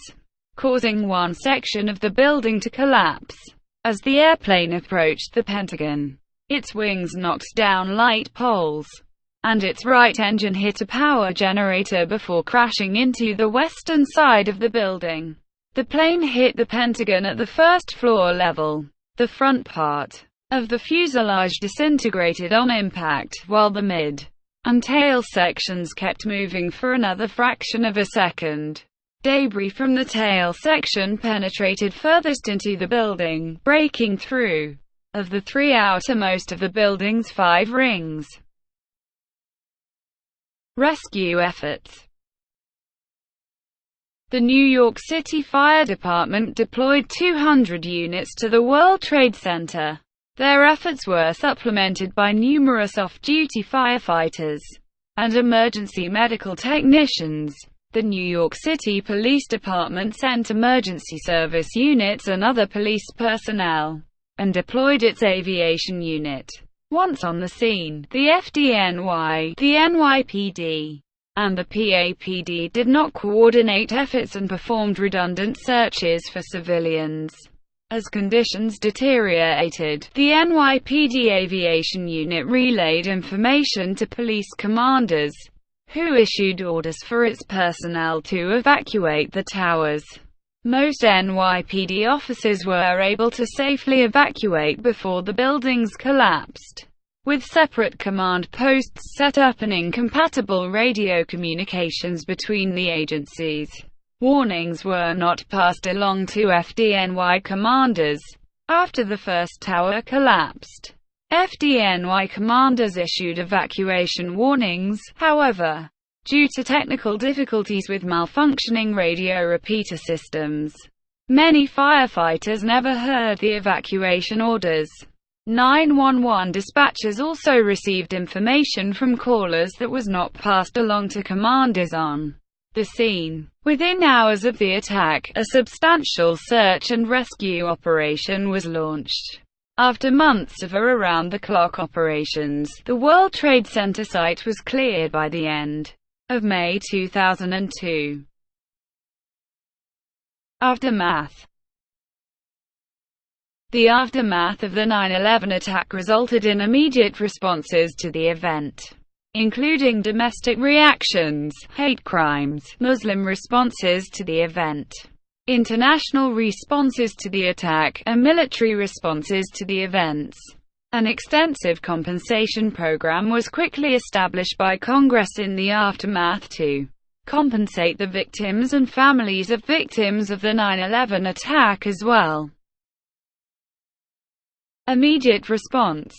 causing one section of the building to collapse. As the airplane approached the Pentagon, its wings knocked down light poles, and its right engine hit a power generator before crashing into the western side of the building. The plane hit the Pentagon at the first floor level. The front part of the fuselage disintegrated on impact, while the mid and tail sections kept moving for another fraction of a second. Debris from the tail section penetrated furthest into the building, breaking through of the three outermost of the building's 5 rings. Rescue efforts. The New York City Fire Department deployed 200 units to the World Trade Center. Their efforts were supplemented by numerous off-duty firefighters and emergency medical technicians. The New York City Police Department sent emergency service units and other police personnel, and deployed its aviation unit. Once on the scene, the FDNY, the NYPD, and the PAPD did not coordinate efforts and performed redundant searches for civilians. As conditions deteriorated, the NYPD aviation unit relayed information to police commanders, who issued orders for its personnel to evacuate the towers. Most NYPD officers were able to safely evacuate before the buildings collapsed, with separate command posts set up and incompatible radio communications between the agencies. Warnings were not passed along to FDNY commanders. After the first tower collapsed, FDNY commanders issued evacuation warnings. However, due to technical difficulties with malfunctioning radio repeater systems, many firefighters never heard the evacuation orders. 911 dispatchers also received information from callers that was not passed along to commanders on the scene. Within hours of the attack, a substantial search and rescue operation was launched. After months of around-the-clock operations, the World Trade Center site was cleared by the end of May 2002. Aftermath. The aftermath of the 9/11 attack resulted in immediate responses to the event, including domestic reactions, hate crimes, Muslim responses to the event, international responses to the attack, and military responses to the events. An extensive compensation program was quickly established by Congress in the aftermath to compensate the victims and families of victims of the 9/11 attack as well. Immediate response.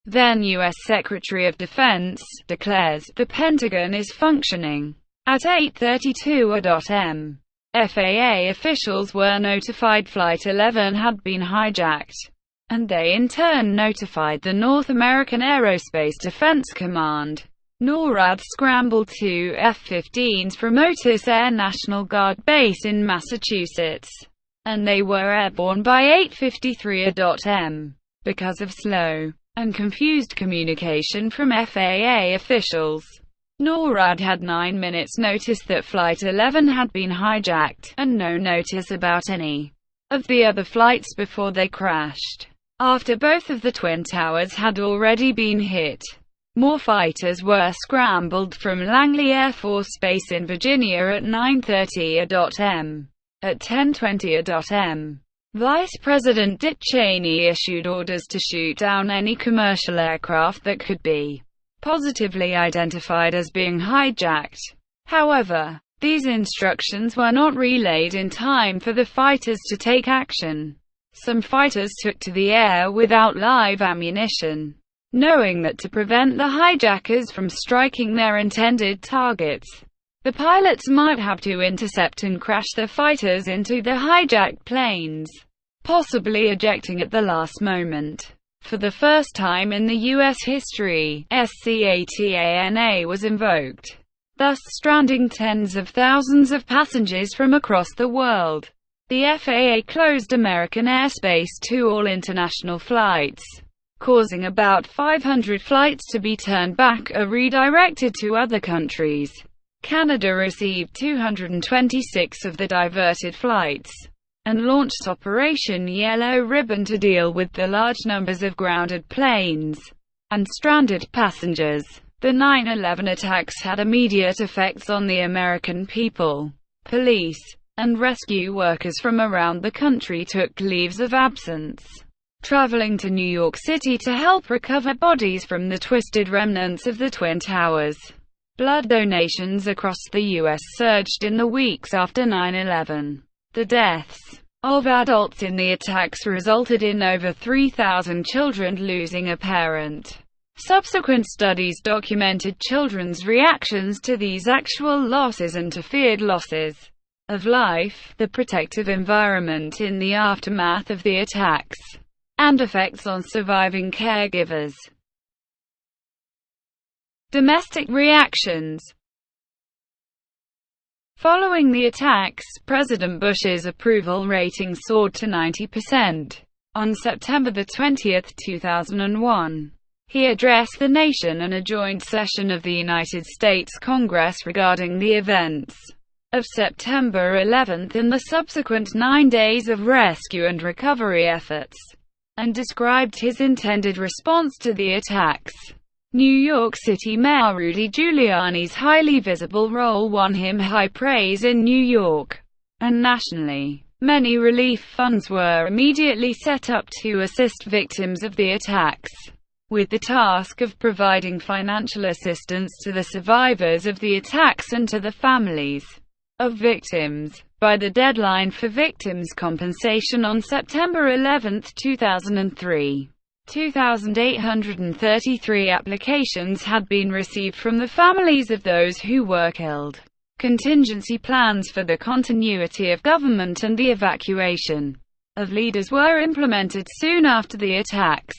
Then U.S. Secretary of Defense declares, "The Pentagon is functioning." At 8:32 a.m., FAA officials were notified Flight 11 had been hijacked, and they in turn notified the North American Aerospace Defense Command. NORAD scrambled 2 F-15s from Otis Air National Guard Base in Massachusetts, and they were airborne by 8:53 a.m. because of slow and confused communication from FAA officials. NORAD had 9 minutes notice that Flight 11 had been hijacked, and no notice about any of the other flights before they crashed. After both of the Twin Towers had already been hit, more fighters were scrambled from Langley Air Force Base in Virginia at 9:30 a.m. At 10:20 a.m., Vice President Dick Cheney issued orders to shoot down any commercial aircraft that could be positively identified as being hijacked. However, these instructions were not relayed in time for the fighters to take action. Some fighters took to the air without live ammunition, knowing that to prevent the hijackers from striking their intended targets, the pilots might have to intercept and crash the fighters into the hijacked planes, possibly ejecting at the last moment. For the first time in the U.S. history, SCATANA was invoked. thus stranding tens of thousands of passengers from across the world. The FAA closed American airspace to all international flights, causing about 500 flights to be turned back or redirected to other countries. Canada received 226 of the diverted flights, and launched Operation Yellow Ribbon to deal with the large numbers of grounded planes and stranded passengers. The 9/11 attacks had immediate effects on the American people. Police and rescue workers from around the country took leaves of absence, traveling to New York City to help recover bodies from the twisted remnants of the Twin Towers. Blood donations across the U.S. surged in the weeks after 9/11. The deaths of adults in the attacks resulted in over 3,000 children losing a parent. Subsequent studies documented children's reactions to these actual losses and to feared losses of life, the protective environment in the aftermath of the attacks, and effects on surviving caregivers. Domestic reactions. Following the attacks, President Bush's approval rating soared to 90%. On September 20, 2001, he addressed the nation in a joint session of the United States Congress regarding the events of September 11 and the subsequent 9 days of rescue and recovery efforts, and described his intended response to the attacks. New York City Mayor Rudy Giuliani's highly visible role won him high praise in New York and nationally. Many relief funds were immediately set up to assist victims of the attacks, with the task of providing financial assistance to the survivors of the attacks and to the families of victims. By the deadline for victims' compensation on September 11, 2003, 2,833 applications had been received from the families of those who were killed. Contingency plans for the continuity of government and the evacuation of leaders were implemented soon after the attacks.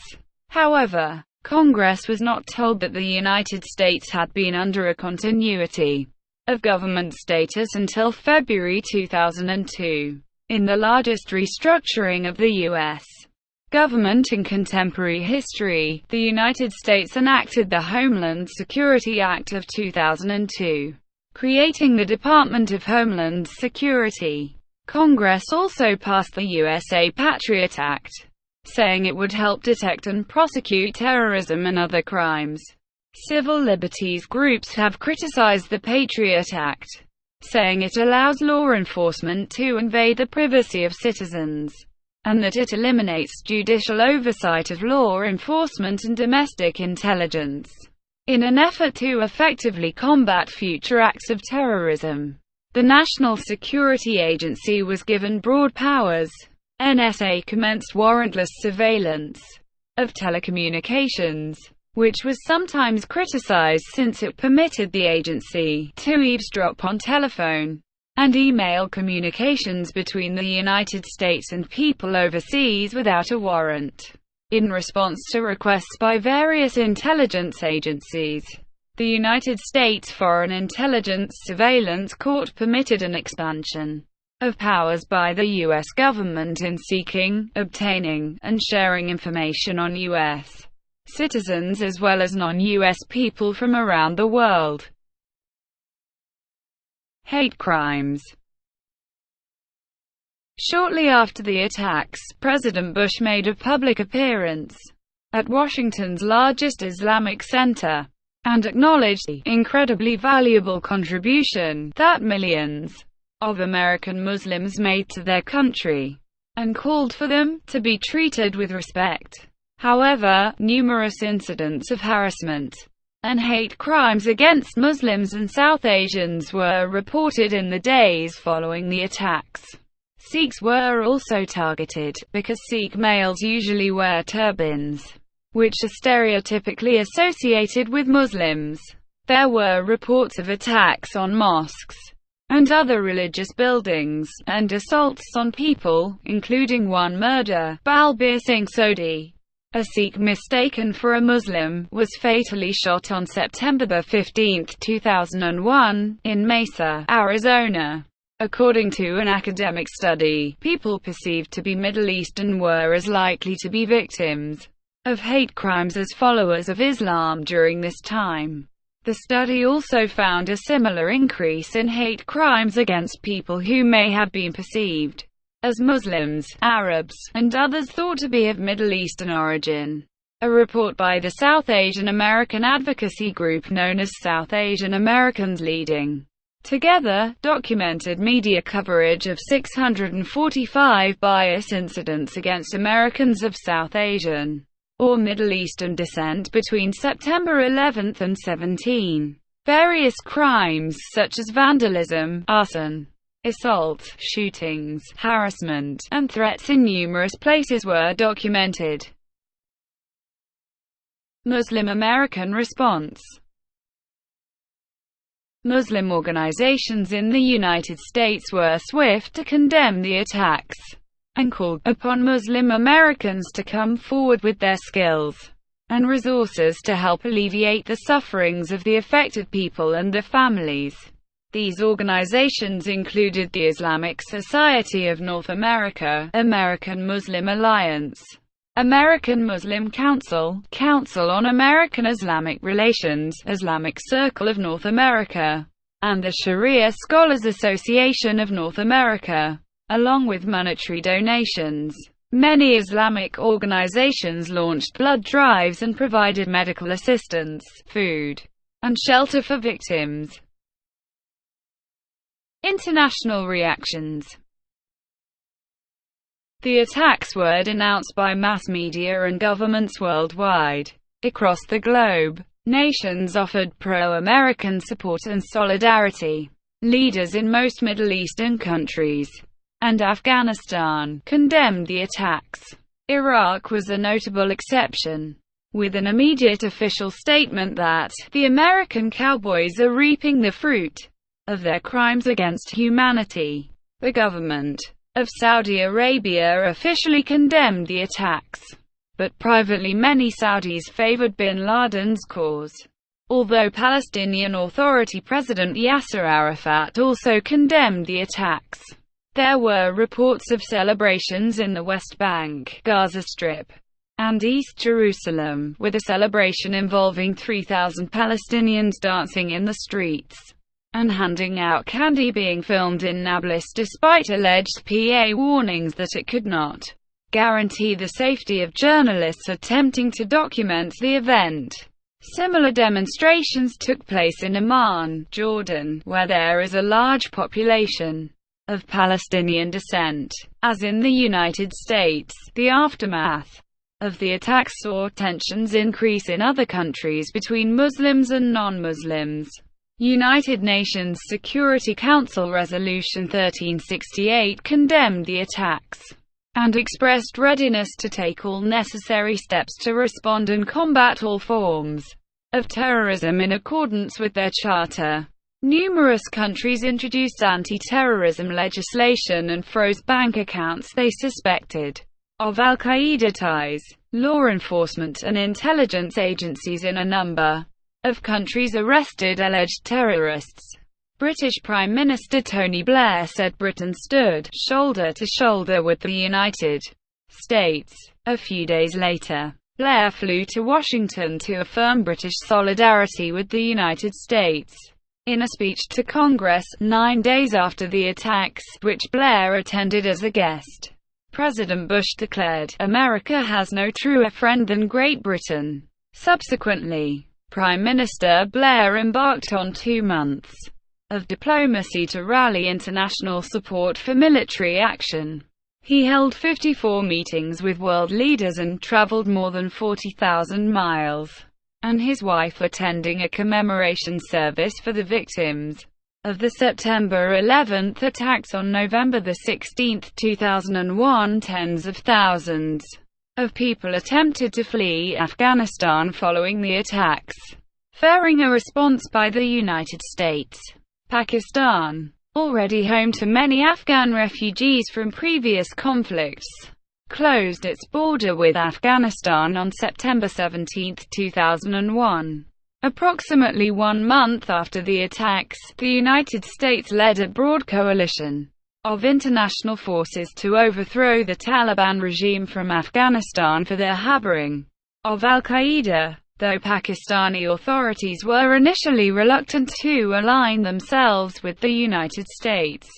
However, Congress was not told that the United States had been under a continuity of government status until February 2002. In the largest restructuring of the U.S. government in contemporary history, the United States enacted the Homeland Security Act of 2002, creating the Department of Homeland Security. Congress also passed the USA Patriot Act, saying it would help detect and prosecute terrorism and other crimes. Civil liberties groups have criticized the Patriot Act, saying it allows law enforcement to invade the privacy of citizens, and that it eliminates judicial oversight of law enforcement and domestic intelligence. In an effort to effectively combat future acts of terrorism, the National Security Agency was given broad powers. NSA commenced warrantless surveillance of telecommunications, which was sometimes criticized since it permitted the agency to eavesdrop on telephone and email communications between the United States and people overseas without a warrant. In response to requests by various intelligence agencies, the United States Foreign Intelligence Surveillance Court permitted an expansion of powers by the U.S. government in seeking, obtaining, and sharing information on U.S. citizens as well as non-U.S. people from around the world. Hate crimes. Shortly after the attacks, President Bush made a public appearance at Washington's largest Islamic center, and acknowledged the incredibly valuable contribution that millions of American Muslims made to their country, and called for them to be treated with respect. However, numerous incidents of harassment and hate crimes against Muslims and South Asians were reported in the days following the attacks. Sikhs were also targeted, because Sikh males usually wear turbans, which are stereotypically associated with Muslims. There were reports of attacks on mosques and other religious buildings, and assaults on people, including one murder. Balbir Singh Sodhi, a Sikh mistaken for a Muslim, was fatally shot on September 15, 2001, in Mesa, Arizona. According to an academic study, people perceived to be Middle Eastern were as likely to be victims of hate crimes as followers of Islam during this time. The study also found a similar increase in hate crimes against people who may have been perceived as Muslims, Arabs, and others thought to be of Middle Eastern origin. A report by the South Asian American advocacy group known as South Asian Americans Leading Together documented media coverage of 645 bias incidents against Americans of South Asian or Middle Eastern descent between September 11 and 17. Various crimes such as vandalism, arson, assault, shootings, harassment, and threats in numerous places were documented. Muslim American response. Muslim organizations in the United States were swift to condemn the attacks and called upon Muslim Americans to come forward with their skills and resources to help alleviate the sufferings of the affected people and their families. These organizations included the Islamic Society of North America, American Muslim Alliance, American Muslim Council, Council on American Islamic Relations, Islamic Circle of North America, and the Sharia Scholars Association of North America, along with monetary donations. Many Islamic organizations launched blood drives and provided medical assistance, food, and shelter for victims. International reactions. The attacks were denounced by mass media and governments worldwide. Across the globe, nations offered pro-American support and solidarity. Leaders in most Middle Eastern countries and Afghanistan condemned the attacks. Iraq was a notable exception, with an immediate official statement that the American cowboys are reaping the fruit of their crimes against humanity. The government of Saudi Arabia officially condemned the attacks, but privately many Saudis favored bin Laden's cause. Although Palestinian Authority President Yasser Arafat also condemned the attacks, there were reports of celebrations in the West Bank, Gaza Strip, and East Jerusalem, with a celebration involving 3,000 Palestinians dancing in the streets and handing out candy being filmed in Nablus despite alleged PA warnings that it could not guarantee the safety of journalists attempting to document the event. Similar demonstrations took place in Amman, Jordan, where there is a large population of Palestinian descent. As in the United States, the aftermath of the attacks saw tensions increase in other countries between Muslims and non-Muslims. United Nations Security Council Resolution 1368 condemned the attacks and expressed readiness to take all necessary steps to respond and combat all forms of terrorism in accordance with their charter. Numerous countries introduced anti-terrorism legislation and froze bank accounts they suspected of al-Qaeda ties. Law enforcement and intelligence agencies in a number of countries arrested alleged terrorists. British Prime Minister Tony Blair said Britain stood shoulder to shoulder with the United States. A few days later, Blair flew to Washington to affirm British solidarity with the United States. In a speech to Congress, 9 days after the attacks, which Blair attended as a guest, President Bush declared, "America has no truer friend than Great Britain." Subsequently, Prime Minister Blair embarked on 2 months of diplomacy to rally international support for military action. He held 54 meetings with world leaders and traveled more than 40,000 miles, and his wife attending a commemoration service for the victims of the September 11 attacks on November 16, 2001. Tens of thousands of people attempted to flee Afghanistan following the attacks, fearing a response by the United States. Pakistan, already home to many Afghan refugees from previous conflicts, closed its border with Afghanistan on September 17, 2001. Approximately 1 month after the attacks, the United States led a broad coalition of international forces to overthrow the Taliban regime from Afghanistan for their harboring of al-Qaeda. Though Pakistani authorities were initially reluctant to align themselves with the United States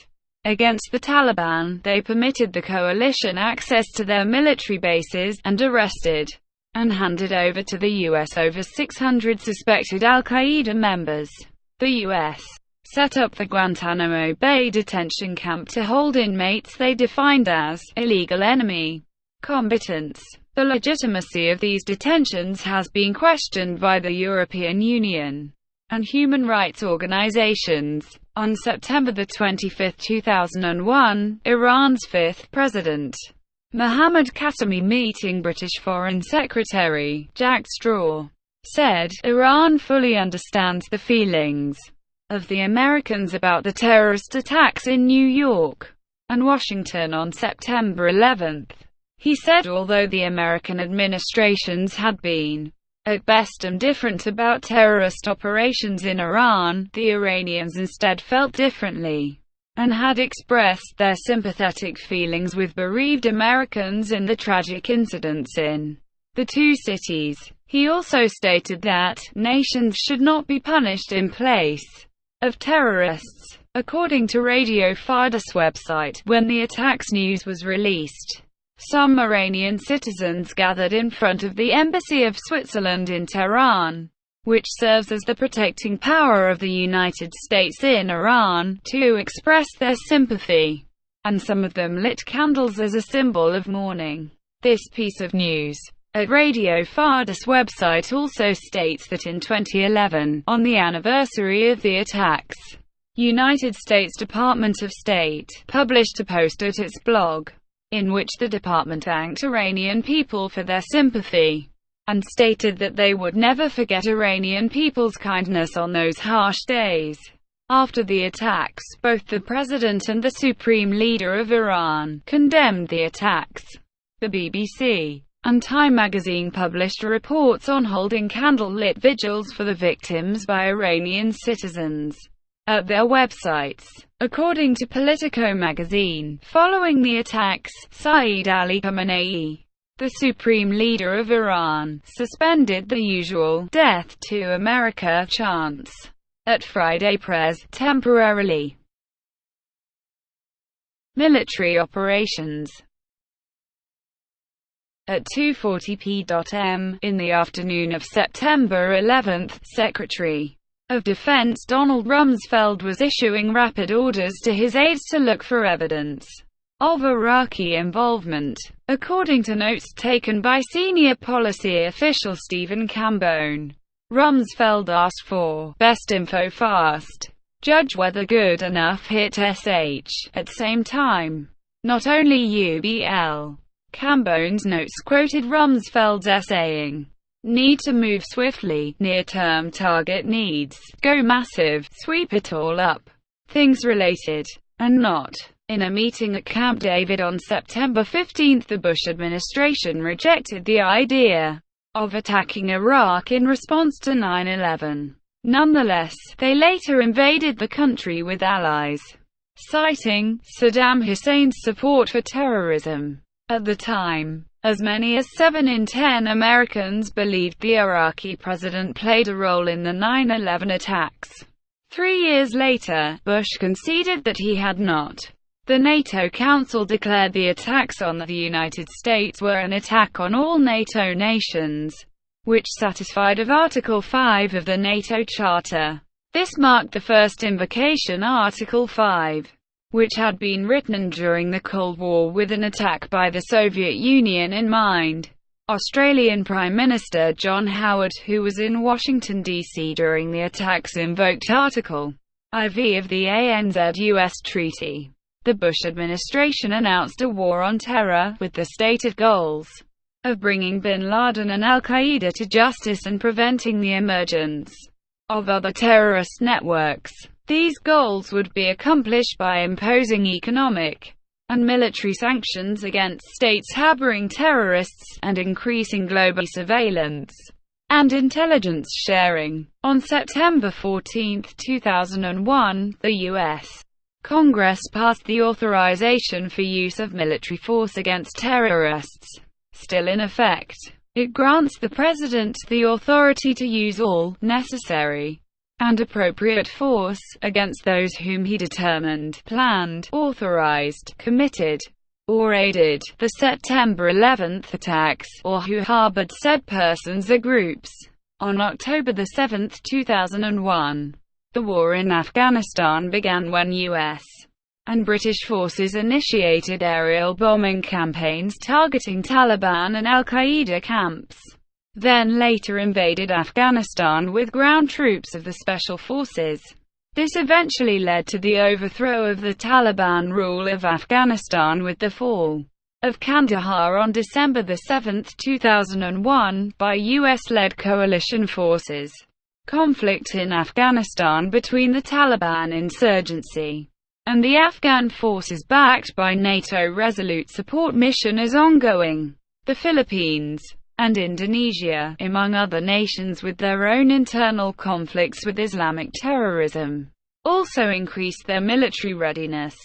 against the Taliban, they permitted the coalition access to their military bases, and arrested and handed over to the U.S. over 600 suspected al-Qaeda members. The U.S. set up the Guantanamo Bay detention camp to hold inmates they defined as illegal enemy combatants. The legitimacy of these detentions has been questioned by the European Union and human rights organizations. On September 25, 2001, Iran's fifth president, Mohammad Khatami, meeting British Foreign Secretary Jack Straw, said, "Iran fully understands the feelings of the Americans about the terrorist attacks in New York and Washington on September 11. He said although the American administrations had been, at best, indifferent about terrorist operations in Iran, the Iranians instead felt differently and had expressed their sympathetic feelings with bereaved Americans in the tragic incidents in the two cities." He also stated that nations should not be punished in place of terrorists. According to Radio Fardas website, when the attacks news was released, some Iranian citizens gathered in front of the Embassy of Switzerland in Tehran, which serves as the protecting power of the United States in Iran, to express their sympathy, and some of them lit candles as a symbol of mourning. This piece of news at Radio Fardas website also states that in 2011, on the anniversary of the attacks, United States Department of State published a post at its blog, in which the department thanked Iranian people for their sympathy, and stated that they would never forget Iranian people's kindness on those harsh days. After the attacks, both the president and the supreme leader of Iran condemned the attacks. The BBC and Time magazine published reports on holding candle-lit vigils for the victims by Iranian citizens at their websites. According to Politico magazine, following the attacks, Saeed Ali Khamenei, the supreme leader of Iran, suspended the usual "Death to America" chants at Friday prayers, temporarily. Military operations. At 2:40 p.m. in the afternoon of September 11, Secretary of Defense Donald Rumsfeld was issuing rapid orders to his aides to look for evidence of Iraqi involvement. According to notes taken by senior policy official Stephen Cambone, Rumsfeld asked for "best info fast. Judge whether good enough hit SH. At same time, not only UBL." Cambone's notes quoted Rumsfeld's saying, "Need to move swiftly, near-term target needs, go massive, sweep it all up, things related, and not." In a meeting at Camp David on September 15, the Bush administration rejected the idea of attacking Iraq in response to 9/11. Nonetheless, they later invaded the country with allies, citing Saddam Hussein's support for terrorism. At the time, as many as 7 in 10 Americans believed the Iraqi president played a role in the 9/11 attacks. 3 years later, Bush conceded that he had not. The NATO Council declared the attacks on the United States were an attack on all NATO nations, which satisfied of Article 5 of the NATO Charter. This marked the first invocation Article 5, which had been written during the Cold War with an attack by the Soviet Union in mind. Australian Prime Minister John Howard, who was in Washington, D.C. during the attacks, invoked Article IV of the ANZ-US Treaty. The Bush administration announced a war on terror, with the stated goals of bringing bin Laden and al-Qaeda to justice and preventing the emergence of other terrorist networks. These goals would be accomplished by imposing economic and military sanctions against states harboring terrorists, and increasing global surveillance and intelligence sharing. On September 14, 2001, the U.S. Congress passed the Authorization for Use of Military Force Against Terrorists, still in effect. It grants the President the authority to use all necessary and appropriate force against those whom he determined, planned, authorized, committed, or aided the September 11 attacks, or who harbored said persons or groups. On October 7, 2001, the war in Afghanistan began when U.S. and British forces initiated aerial bombing campaigns targeting Taliban and al-Qaeda camps, then later invaded Afghanistan with ground troops of the Special Forces. This eventually led to the overthrow of the Taliban rule of Afghanistan with the fall of Kandahar on December 7, 2001, by U.S.-led coalition forces. Conflict in Afghanistan between the Taliban insurgency and the Afghan forces backed by NATO Resolute Support Mission is ongoing. The Philippines and Indonesia, among other nations with their own internal conflicts with Islamic terrorism, also increased their military readiness.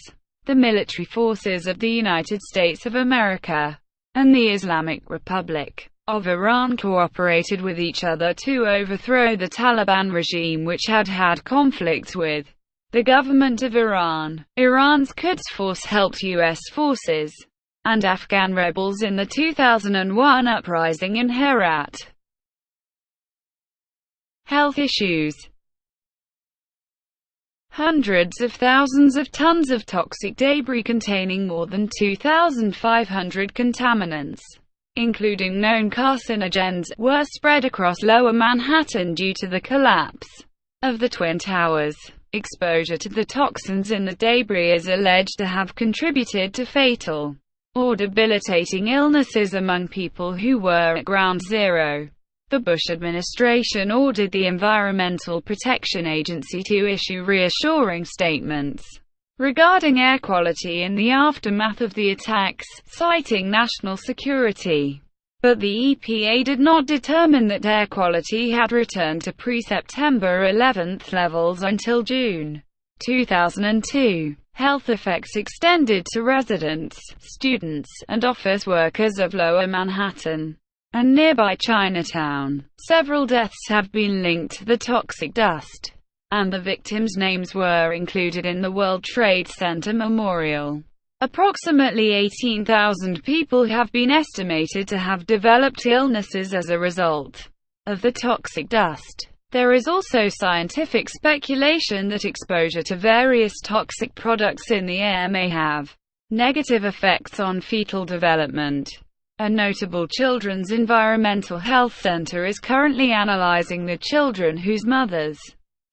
The military forces of the United States of America and the Islamic Republic of Iran cooperated with each other to overthrow the Taliban regime, which had had conflicts with the government of Iran. Iran's Quds Force helped U.S. forces and Afghan rebels in the 2001 uprising in Herat. Health issues. Hundreds of thousands of tons of toxic debris containing more than 2,500 contaminants, including known carcinogens, were spread across Lower Manhattan due to the collapse of the Twin Towers. Exposure to the toxins in the debris is alleged to have contributed to fatal or debilitating illnesses among people who were at ground zero. The Bush administration ordered the Environmental Protection Agency to issue reassuring statements regarding air quality in the aftermath of the attacks, citing national security. But the EPA did not determine that air quality had returned to pre-September 11 levels until June 2002. Health effects extended to residents, students, and office workers of Lower Manhattan and nearby Chinatown. Several deaths have been linked to the toxic dust, and the victims' names were included in the World Trade Center memorial. Approximately 18,000 people have been estimated to have developed illnesses as a result of the toxic dust. There is also scientific speculation that exposure to various toxic products in the air may have negative effects on fetal development. A notable children's environmental health center is currently analyzing the children whose mothers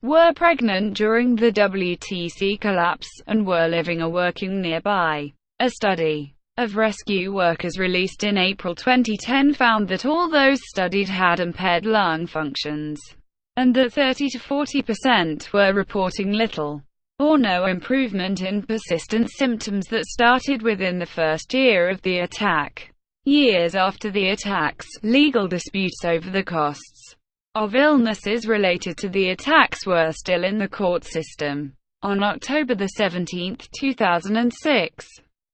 were pregnant during the WTC collapse, and were living or working nearby. A study of rescue workers released in April 2010 found that all those studied had impaired lung functions, and that 30 to 40% were reporting little or no improvement in persistent symptoms that started within the first year of the attack. Years after the attacks, legal disputes over the costs of illnesses related to the attacks were still in the court system. On October 17, 2006,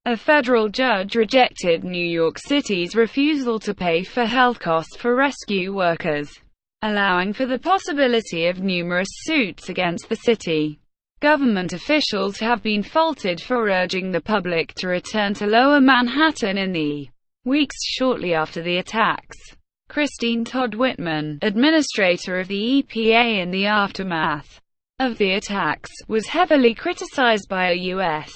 a federal judge rejected New York City's refusal to pay for health costs for rescue workers, allowing for the possibility of numerous suits against the city. Government officials have been faulted for urging the public to return to Lower Manhattan in the weeks shortly after the attacks. Christine Todd Whitman, administrator of the EPA in the aftermath of the attacks, was heavily criticized by a U.S.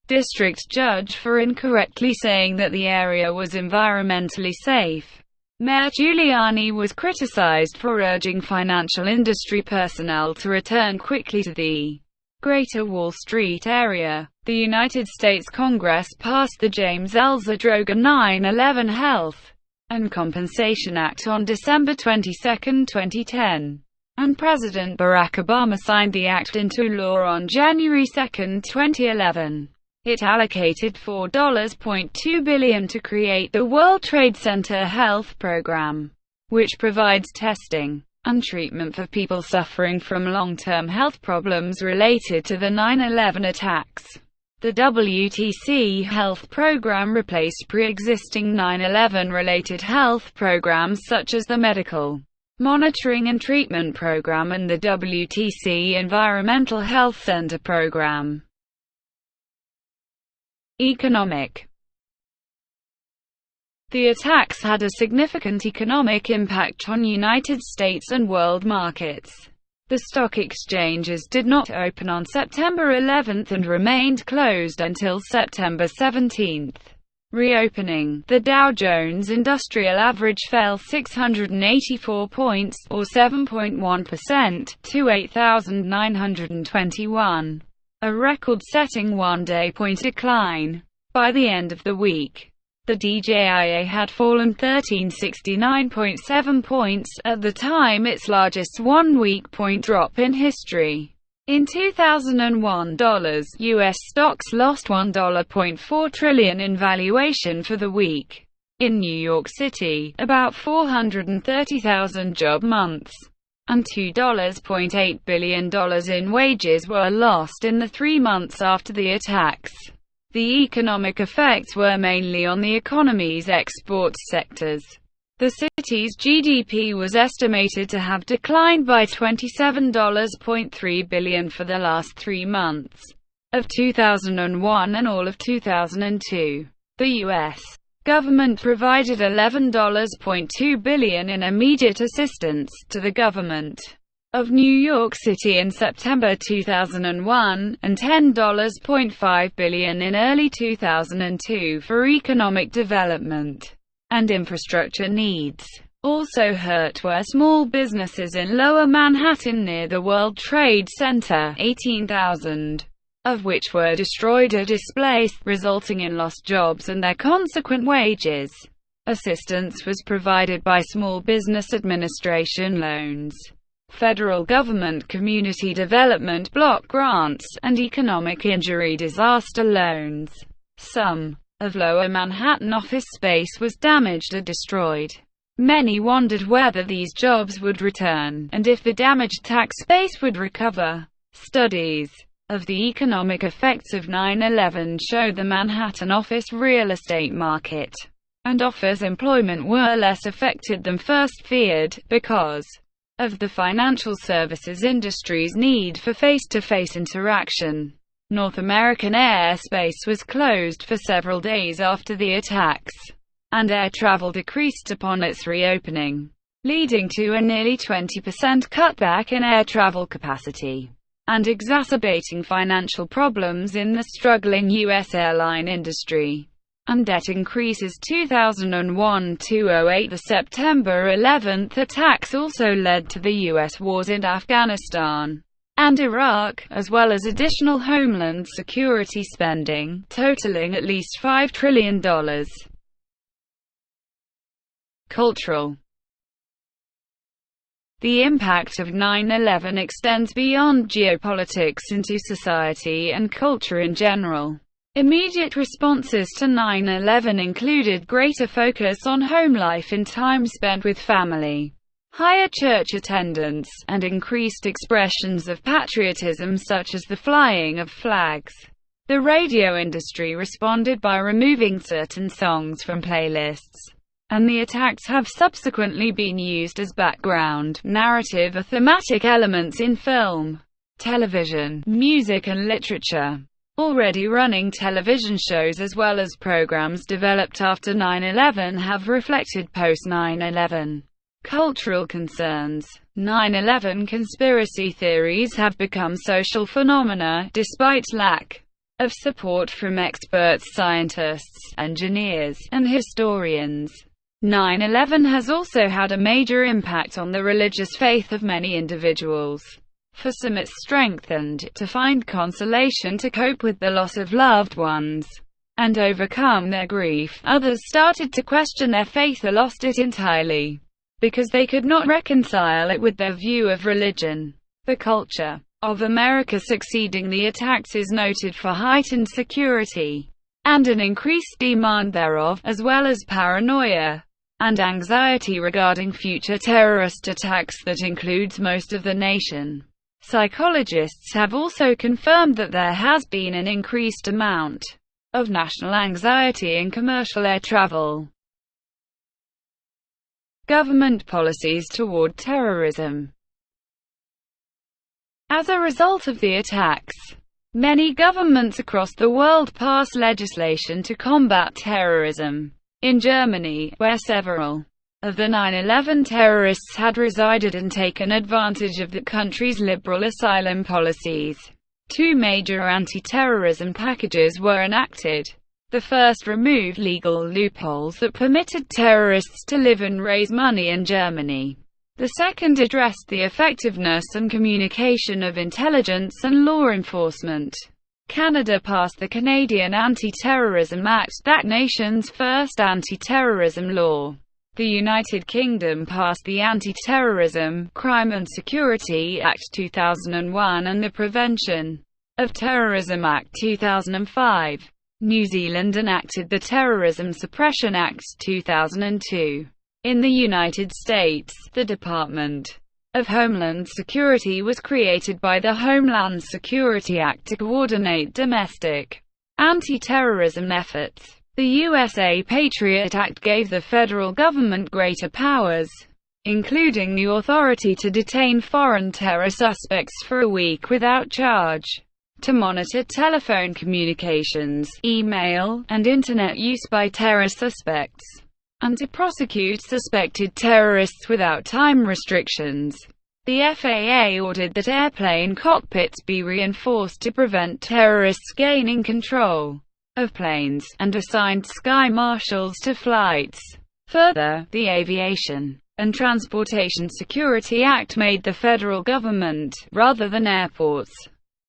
district judge for incorrectly saying that the area was environmentally safe. Mayor Giuliani was criticized for urging financial industry personnel to return quickly to the Greater Wall Street area. The United States Congress passed the James L. Zadroga 9/11 Health and Compensation Act on December 22, 2010, and President Barack Obama signed the act into law on January 2, 2011. It allocated $4.2 billion to create the World Trade Center Health Program, which provides testing and treatment for people suffering from long-term health problems related to the 9/11 attacks. The WTC Health Program replaced pre-existing 9/11-related health programs such as the Medical Monitoring and Treatment Program and the WTC Environmental Health Center Program. Economic. The attacks had a significant economic impact on United States and world markets. The stock exchanges did not open on September 11 and remained closed until September 17. Reopening, the Dow Jones Industrial Average fell 684 points, or 7.1%, to 8,921. A record-setting one-day point decline. By the end of the week, the DJIA had fallen 1369.7 points, at the time its largest one-week point drop in history. In 2001, U.S. stocks lost $1.4 trillion in valuation for the week. In New York City, about 430,000 job months and $2.8 billion in wages were lost in the 3 months after the attacks. The economic effects were mainly on the economy's export sectors. The city's GDP was estimated to have declined by $27.3 billion for the last 3 months of 2001 and all of 2002. The U.S. government provided $11.2 billion in immediate assistance to the government of New York City in September 2001, and $10.5 billion in early 2002 for economic development and infrastructure needs. Also hurt were small businesses in Lower Manhattan near the World Trade Center, 18,000 of which were destroyed or displaced, resulting in lost jobs and their consequent wages. Assistance was provided by Small Business Administration loans, federal government community development block grants, and economic injury disaster loans. Some of Lower Manhattan office space was damaged or destroyed. Many wondered whether these jobs would return, and if the damaged tax base would recover. Studies of the economic effects of 9/11 show the Manhattan office real estate market and office employment were less affected than first feared, because of the financial services industry's need for face-to-face interaction. North American airspace was closed for several days after the attacks, and air travel decreased upon its reopening, leading to a nearly 20% cutback in air travel capacity, and exacerbating financial problems in the struggling U.S. airline industry. And debt increases 2001–08. The September 11 attacks also led to the U.S. wars in Afghanistan and Iraq, as well as additional homeland security spending, totaling at least $5 trillion. Cultural. The impact of 9/11 extends beyond geopolitics into society and culture in general. Immediate responses to 9/11 included greater focus on home life in time spent with family, higher church attendance, and increased expressions of patriotism such as the flying of flags. The radio industry responded by removing certain songs from playlists, and the attacks have subsequently been used as background, narrative or thematic elements in film, television, music and literature. Already running television shows as well as programs developed after 9/11 have reflected post-9/11 cultural concerns. 9/11 conspiracy theories have become social phenomena, despite lack of support from experts, scientists, engineers, and historians. 9/11 has also had a major impact on the religious faith of many individuals. For some it strengthened, to find consolation to cope with the loss of loved ones, and overcome their grief. Others started to question their faith or lost it entirely, because they could not reconcile it with their view of religion. The culture of America succeeding the attacks is noted for heightened security and an increased demand thereof, as well as paranoia and anxiety regarding future terrorist attacks that includes most of the nation. Psychologists have also confirmed that there has been an increased amount of national anxiety in commercial air travel. Government policies toward terrorism. As a result of the attacks, many governments across the world passed legislation to combat terrorism. In Germany, where several of the 9/11 terrorists had resided and taken advantage of the country's liberal asylum policies, two major anti-terrorism packages were enacted. The first removed legal loopholes that permitted terrorists to live and raise money in Germany. The second addressed the effectiveness and communication of intelligence and law enforcement. Canada passed the Canadian Anti-Terrorism Act, that nation's first anti-terrorism law. The United Kingdom passed the Anti-Terrorism, Crime and Security Act 2001 and the Prevention of Terrorism Act 2005. New Zealand enacted the Terrorism Suppression Act 2002. In the United States, the Department of Homeland Security was created by the Homeland Security Act to coordinate domestic anti-terrorism efforts. The USA Patriot Act gave the federal government greater powers, including the authority to detain foreign terror suspects for a week without charge, to monitor telephone communications, email, and internet use by terror suspects, and to prosecute suspected terrorists without time restrictions. The FAA ordered that airplane cockpits be reinforced to prevent terrorists gaining control of planes, and assigned sky marshals to flights. Further, the Aviation and Transportation Security Act made the federal government, rather than airports,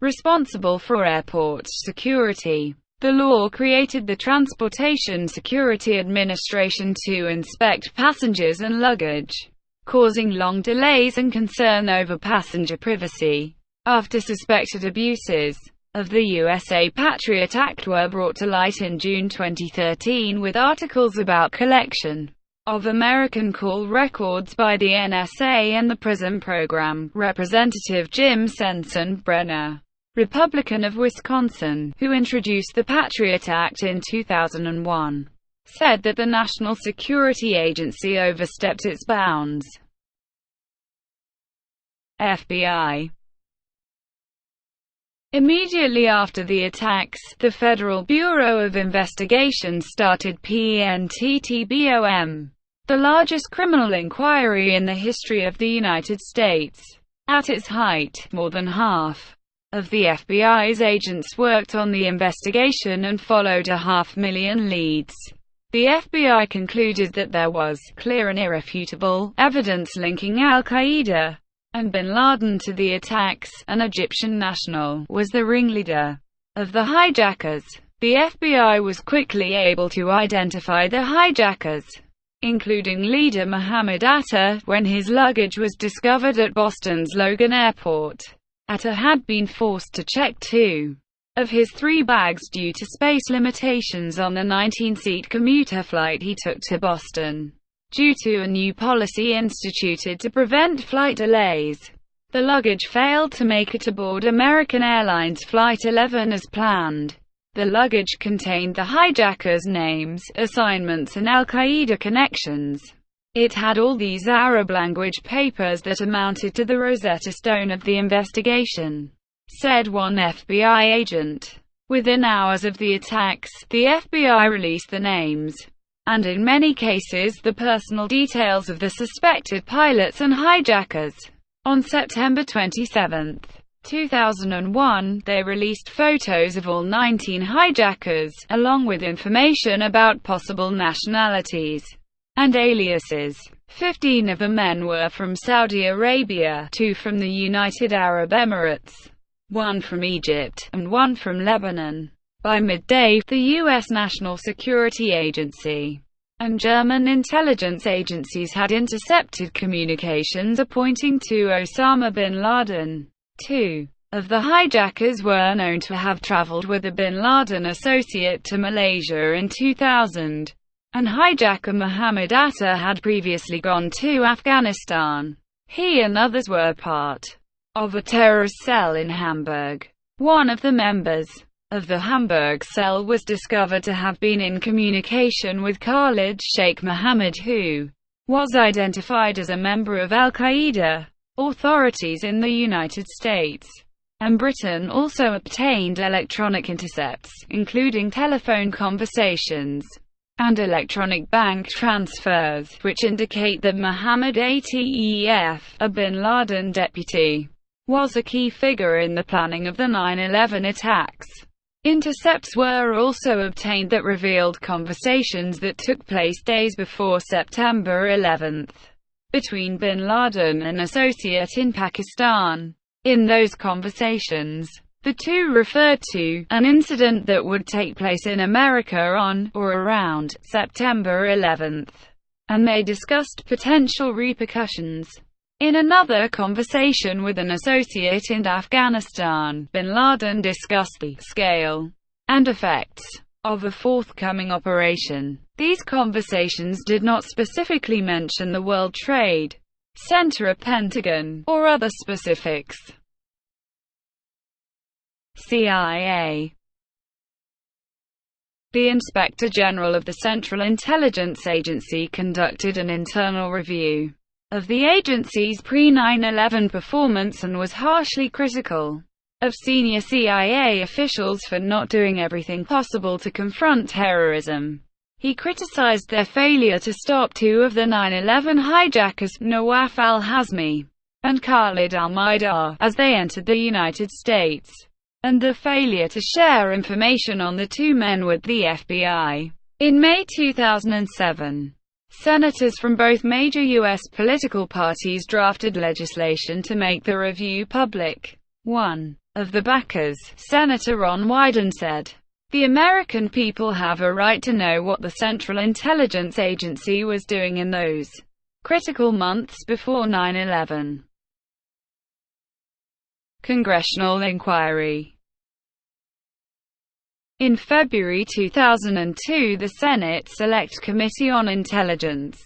responsible for airport security. The law created the Transportation Security Administration to inspect passengers and luggage, causing long delays and concern over passenger privacy. After suspected abuses of the USA Patriot Act were brought to light in June 2013 with articles about collection of American call records by the NSA and the PRISM program, Representative Jim Sensenbrenner, Republican of Wisconsin, who introduced the Patriot Act in 2001, said that the National Security Agency overstepped its bounds. FBI. Immediately after the attacks, the Federal Bureau of Investigation started PNTTBOM, the largest criminal inquiry in the history of the United States. At its height, more than half of the FBI's agents worked on the investigation and followed 500,000 leads. The FBI concluded that there was clear and irrefutable evidence linking al-Qaeda and bin Laden to the attacks. An Egyptian national was the ringleader of the hijackers. The FBI was quickly able to identify the hijackers, including leader Mohammed Atta, when his luggage was discovered at Boston's Logan Airport. Atta had been forced to check 2 of his 3 bags due to space limitations on the 19-seat commuter flight he took to Boston. Due to a new policy instituted to prevent flight delays, the luggage failed to make it aboard American Airlines Flight 11 as planned. The luggage contained the hijackers' names, assignments and al-Qaeda connections. It had all these Arab-language papers that amounted to the Rosetta Stone of the investigation, said one FBI agent. Within hours of the attacks, the FBI released the names, and in many cases the personal details of the suspected pilots and hijackers. On September 27, 2001, they released photos of all 19 hijackers, along with information about possible nationalities and aliases. 15 of the men were from Saudi Arabia, 2 from the United Arab Emirates, 1 from Egypt, and 1 from Lebanon. By midday, the U.S. National Security Agency and German intelligence agencies had intercepted communications pointing to Osama bin Laden. 2. of the hijackers were known to have traveled with a bin Laden associate to Malaysia in 2000, and hijacker Mohammed Atta had previously gone to Afghanistan. He and others were part of a terrorist cell in Hamburg. One of the members of the Hamburg cell was discovered to have been in communication with Khalid Sheikh Mohammed, who was identified as a member of al-Qaeda. Authorities in the United States and Britain also obtained electronic intercepts, including telephone conversations and electronic bank transfers, which indicate that Mohammed Atef, a bin Laden deputy, was a key figure in the planning of the 9/11 attacks. Intercepts were also obtained that revealed conversations that took place days before September 11 between bin Laden and an associate in Pakistan. In those conversations, the two referred to an incident that would take place in America on or around September 11, and they discussed potential repercussions. In another conversation with an associate in Afghanistan, bin Laden discussed the scale and effects of a forthcoming operation. These conversations did not specifically mention the World Trade Center, Pentagon, or other specifics. CIA. The Inspector General of the Central Intelligence Agency conducted an internal review of the agency's pre-9/11 performance and was harshly critical of senior CIA officials for not doing everything possible to confront terrorism. He criticized their failure to stop two of the 9/11 hijackers, Nawaf al-Hazmi and Khalid al-Mihdhar, as they entered the United States, and the failure to share information on the two men with the FBI. In May 2007, senators from both major U.S. political parties drafted legislation to make the review public. One of the backers, Senator Ron Wyden, said, "The American people have a right to know what the Central Intelligence Agency was doing in those critical months before 9/11. Congressional inquiry. In February 2002, the Senate Select Committee on Intelligence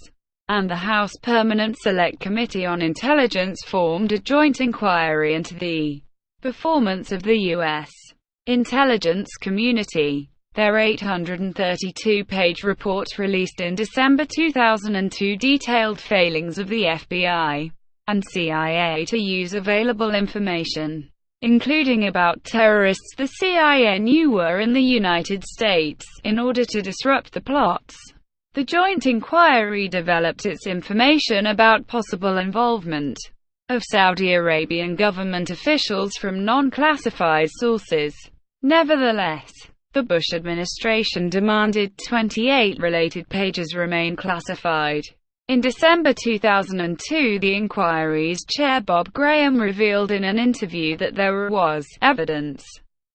and the House Permanent Select Committee on Intelligence formed a joint inquiry into the performance of the U.S. intelligence community. Their 832-page report released in December 2002 detailed failings of the FBI and CIA to use available information, including about terrorists the CIA knew were in the United States, in order to disrupt the plots. The joint inquiry developed its information about possible involvement of Saudi Arabian government officials from non-classified sources. Nevertheless, the Bush administration demanded 28 related pages remain classified. In December 2002, the inquiry's chair Bob Graham revealed in an interview that there was evidence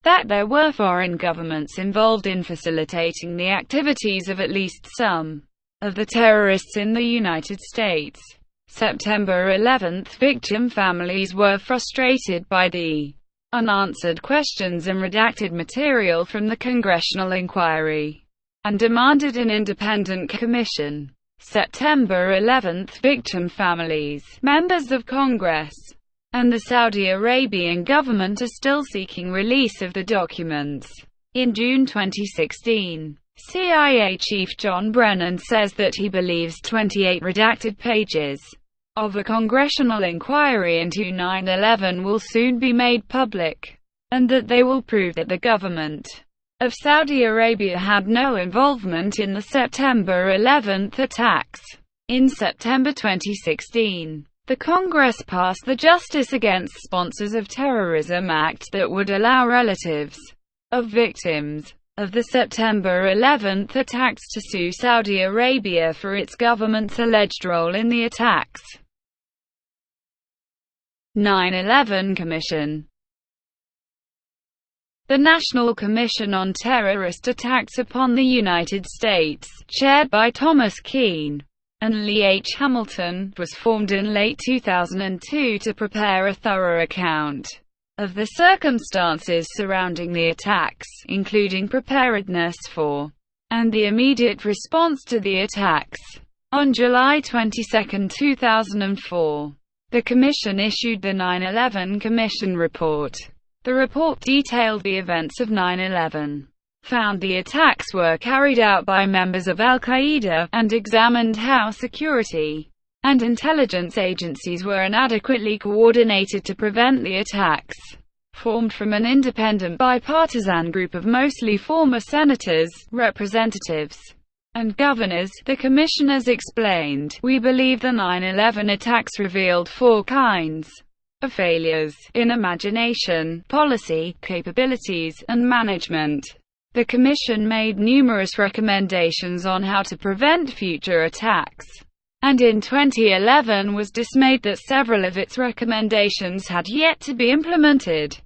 that there were foreign governments involved in facilitating the activities of at least some of the terrorists in the United States. September 11, victim families were frustrated by the unanswered questions and redacted material from the congressional inquiry, and demanded an independent commission. September 11, victim families, members of Congress, and the Saudi Arabian government are still seeking release of the documents. In June 2016, CIA Chief John Brennan says that he believes 28 redacted pages of a congressional inquiry into 9/11 will soon be made public, and that they will prove that the government of Saudi Arabia had no involvement in the September 11 attacks. In September 2016, the Congress passed the Justice Against Sponsors of Terrorism Act that would allow relatives of victims of the September 11 attacks to sue Saudi Arabia for its government's alleged role in the attacks. 9/11 Commission. The National Commission on Terrorist Attacks upon the United States, chaired by Thomas Keane and Lee H. Hamilton, was formed in late 2002 to prepare a thorough account of the circumstances surrounding the attacks, including preparedness for and the immediate response to the attacks. On July 22, 2004, the Commission issued the 9/11 Commission Report. The report detailed the events of 9/11, found the attacks were carried out by members of al-Qaeda, and examined how security and intelligence agencies were inadequately coordinated to prevent the attacks. Formed from an independent bipartisan group of mostly former senators, representatives, and governors, the commissioners explained, "We believe the 9/11 attacks revealed four kinds of failures in imagination, policy, capabilities, and management." The commission made numerous recommendations on how to prevent future attacks, and in 2011 was dismayed that several of its recommendations had yet to be implemented.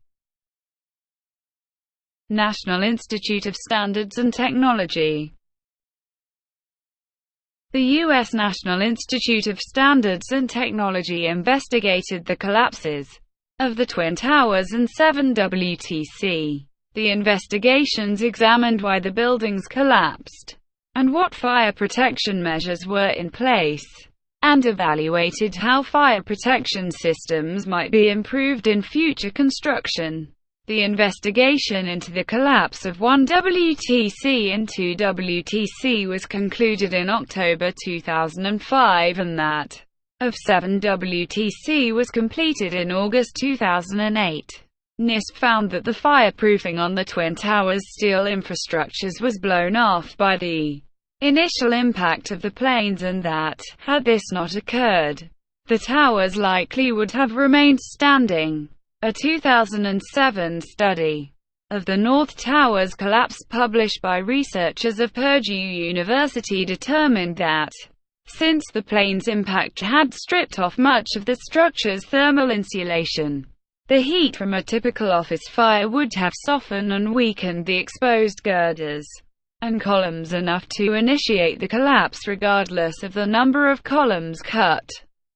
National Institute of Standards and Technology. The U.S. National Institute of Standards and Technology investigated the collapses of the Twin Towers and 7 WTC. The investigations examined why the buildings collapsed, and what fire protection measures were in place, and evaluated how fire protection systems might be improved in future construction. The investigation into the collapse of 1 WTC and 2 WTC was concluded in October 2005, and that of 7 WTC was completed in August 2008. NIST found that the fireproofing on the Twin Towers' steel infrastructures was blown off by the initial impact of the planes, and that, had this not occurred, the towers likely would have remained standing. A 2007 study of the North Tower's collapse published by researchers of Purdue University determined that, since the plane's impact had stripped off much of the structure's thermal insulation, the heat from a typical office fire would have softened and weakened the exposed girders and columns enough to initiate the collapse regardless of the number of columns cut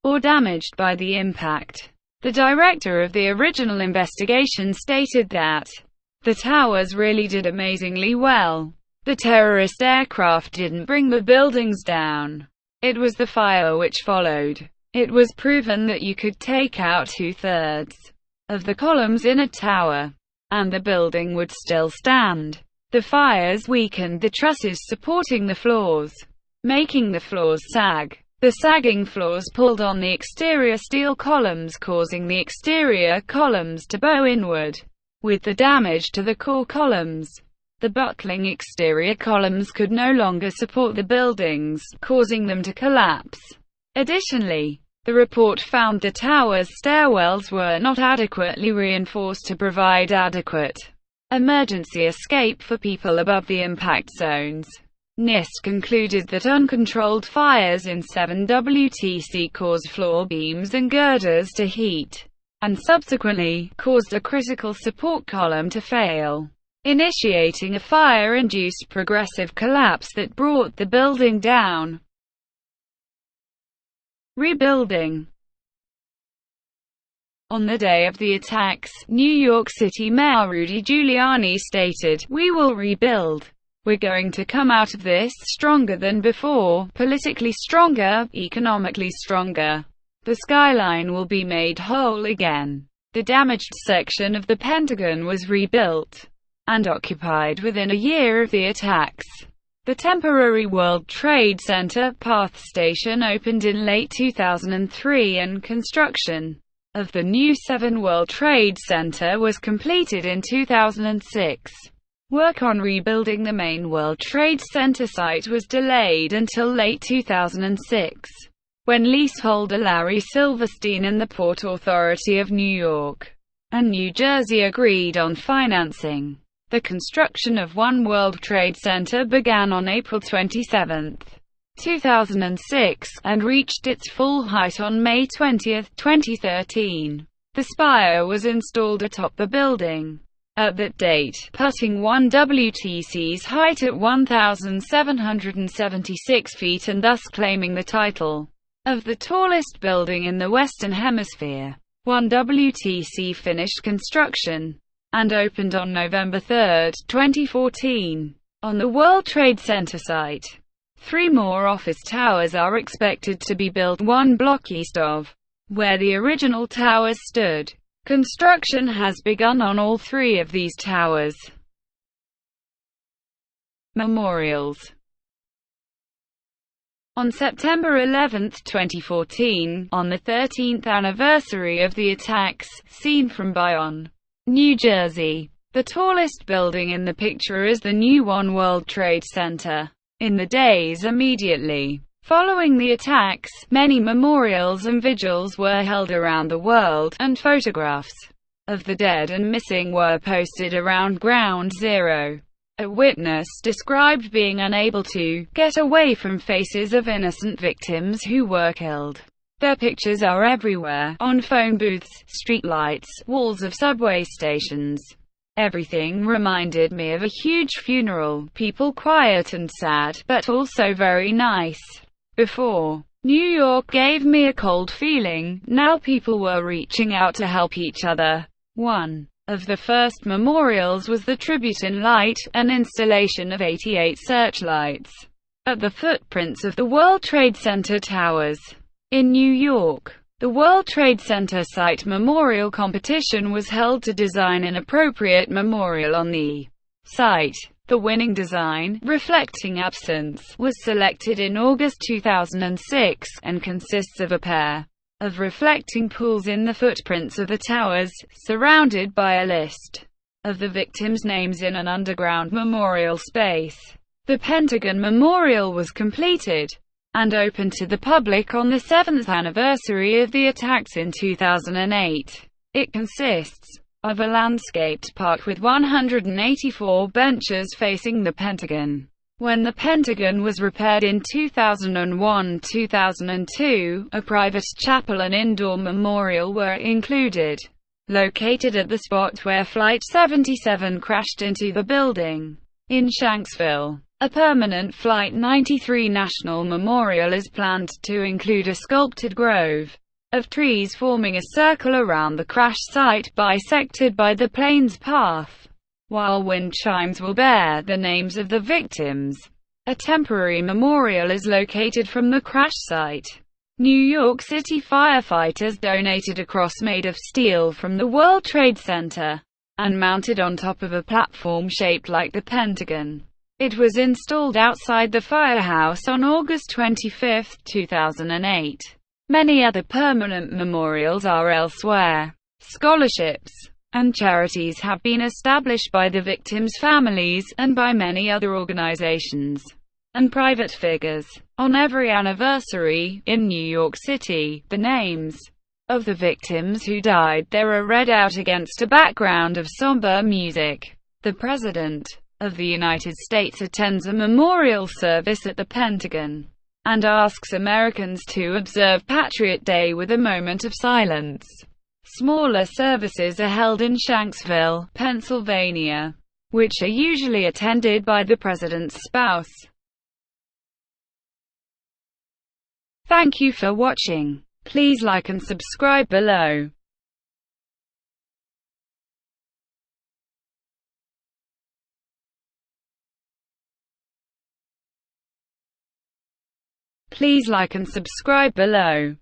or damaged by the impact. The director of the original investigation stated that the towers really did amazingly well. The terrorist aircraft didn't bring the buildings down. It was the fire which followed. It was proven that you could take out 2/3 of the columns in a tower, and the building would still stand. The fires weakened the trusses supporting the floors, making the floors sag. The sagging floors pulled on the exterior steel columns, causing the exterior columns to bow inward. With the damage to the core columns, the buckling exterior columns could no longer support the buildings, causing them to collapse. Additionally, the report found the tower's stairwells were not adequately reinforced to provide adequate emergency escape for people above the impact zones. NIST concluded that uncontrolled fires in 7 WTC caused floor beams and girders to heat, and subsequently, caused a critical support column to fail, initiating a fire-induced progressive collapse that brought the building down. Rebuilding. On the day of the attacks, New York City Mayor Rudy Giuliani stated, "We will rebuild. We're going to come out of this stronger than before, politically stronger, economically stronger. The skyline will be made whole again." The damaged section of the Pentagon was rebuilt and occupied within a year of the attacks. The temporary World Trade Center Path Station opened in late 2003, and construction of the new 7 World Trade Center was completed in 2006. Work on rebuilding the main World Trade Center site was delayed until late 2006, when leaseholder Larry Silverstein and the Port Authority of New York and New Jersey agreed on financing. The construction of One World Trade Center began on April 27, 2006, and reached its full height on May 20, 2013. The spire was installed atop the building at that date, putting 1 WTC's height at 1,776 feet and thus claiming the title of the tallest building in the Western Hemisphere. 1 WTC finished construction and opened on November 3, 2014, on the World Trade Center site. 3 more office towers are expected to be built 1 block east of where the original towers stood. Construction has begun on all 3 of these towers. Memorials. On September 11, 2014, on the 13th anniversary of the attacks, seen from Bayonne, New Jersey, the tallest building in the picture is the new One World Trade Center. In the days immediately following the attacks, many memorials and vigils were held around the world, and photographs of the dead and missing were posted around Ground Zero. A witness described being unable to get away from faces of innocent victims who were killed. Their pictures are everywhere, on phone booths, streetlights, walls of subway stations. Everything reminded me of a huge funeral, people quiet and sad, but also very nice. Before, New York gave me a cold feeling, now people were reaching out to help each other. One of the first memorials was the Tribute in Light, an installation of 88 searchlights at the footprints of the World Trade Center towers. In New York, the World Trade Center site memorial competition was held to design an appropriate memorial on the site. The winning design, reflecting absence, was selected in August 2006, and consists of a pair of reflecting pools in the footprints of the towers, surrounded by a list of the victims' names in an underground memorial space. The Pentagon Memorial was completed and opened to the public on the 7th anniversary of the attacks in 2008. It consists of a landscaped park with 184 benches facing the Pentagon. When the Pentagon was repaired in 2001-2002, a private chapel and indoor memorial were included, located at the spot where Flight 77 crashed into the building. In Shanksville, a permanent Flight 93 National Memorial is planned to include a sculpted grove of trees forming a circle around the crash site bisected by the plane's path, while wind chimes will bear the names of the victims. A temporary memorial is located from the crash site. New York City firefighters donated a cross made of steel from the World Trade Center and mounted on top of a platform shaped like the Pentagon. It was installed outside the firehouse on August 25, 2008. Many other permanent memorials are elsewhere. Scholarships and charities have been established by the victims' families, and by many other organizations and private figures. On every anniversary, in New York City, the names of the victims who died there are read out against a background of somber music. The President of the United States attends a memorial service at the Pentagon and asks Americans to observe Patriot Day with a moment of silence. Smaller services are held in Shanksville, Pennsylvania, which are usually attended by the president's spouse. Thank you for watching. Please like and subscribe below. Please like and subscribe below.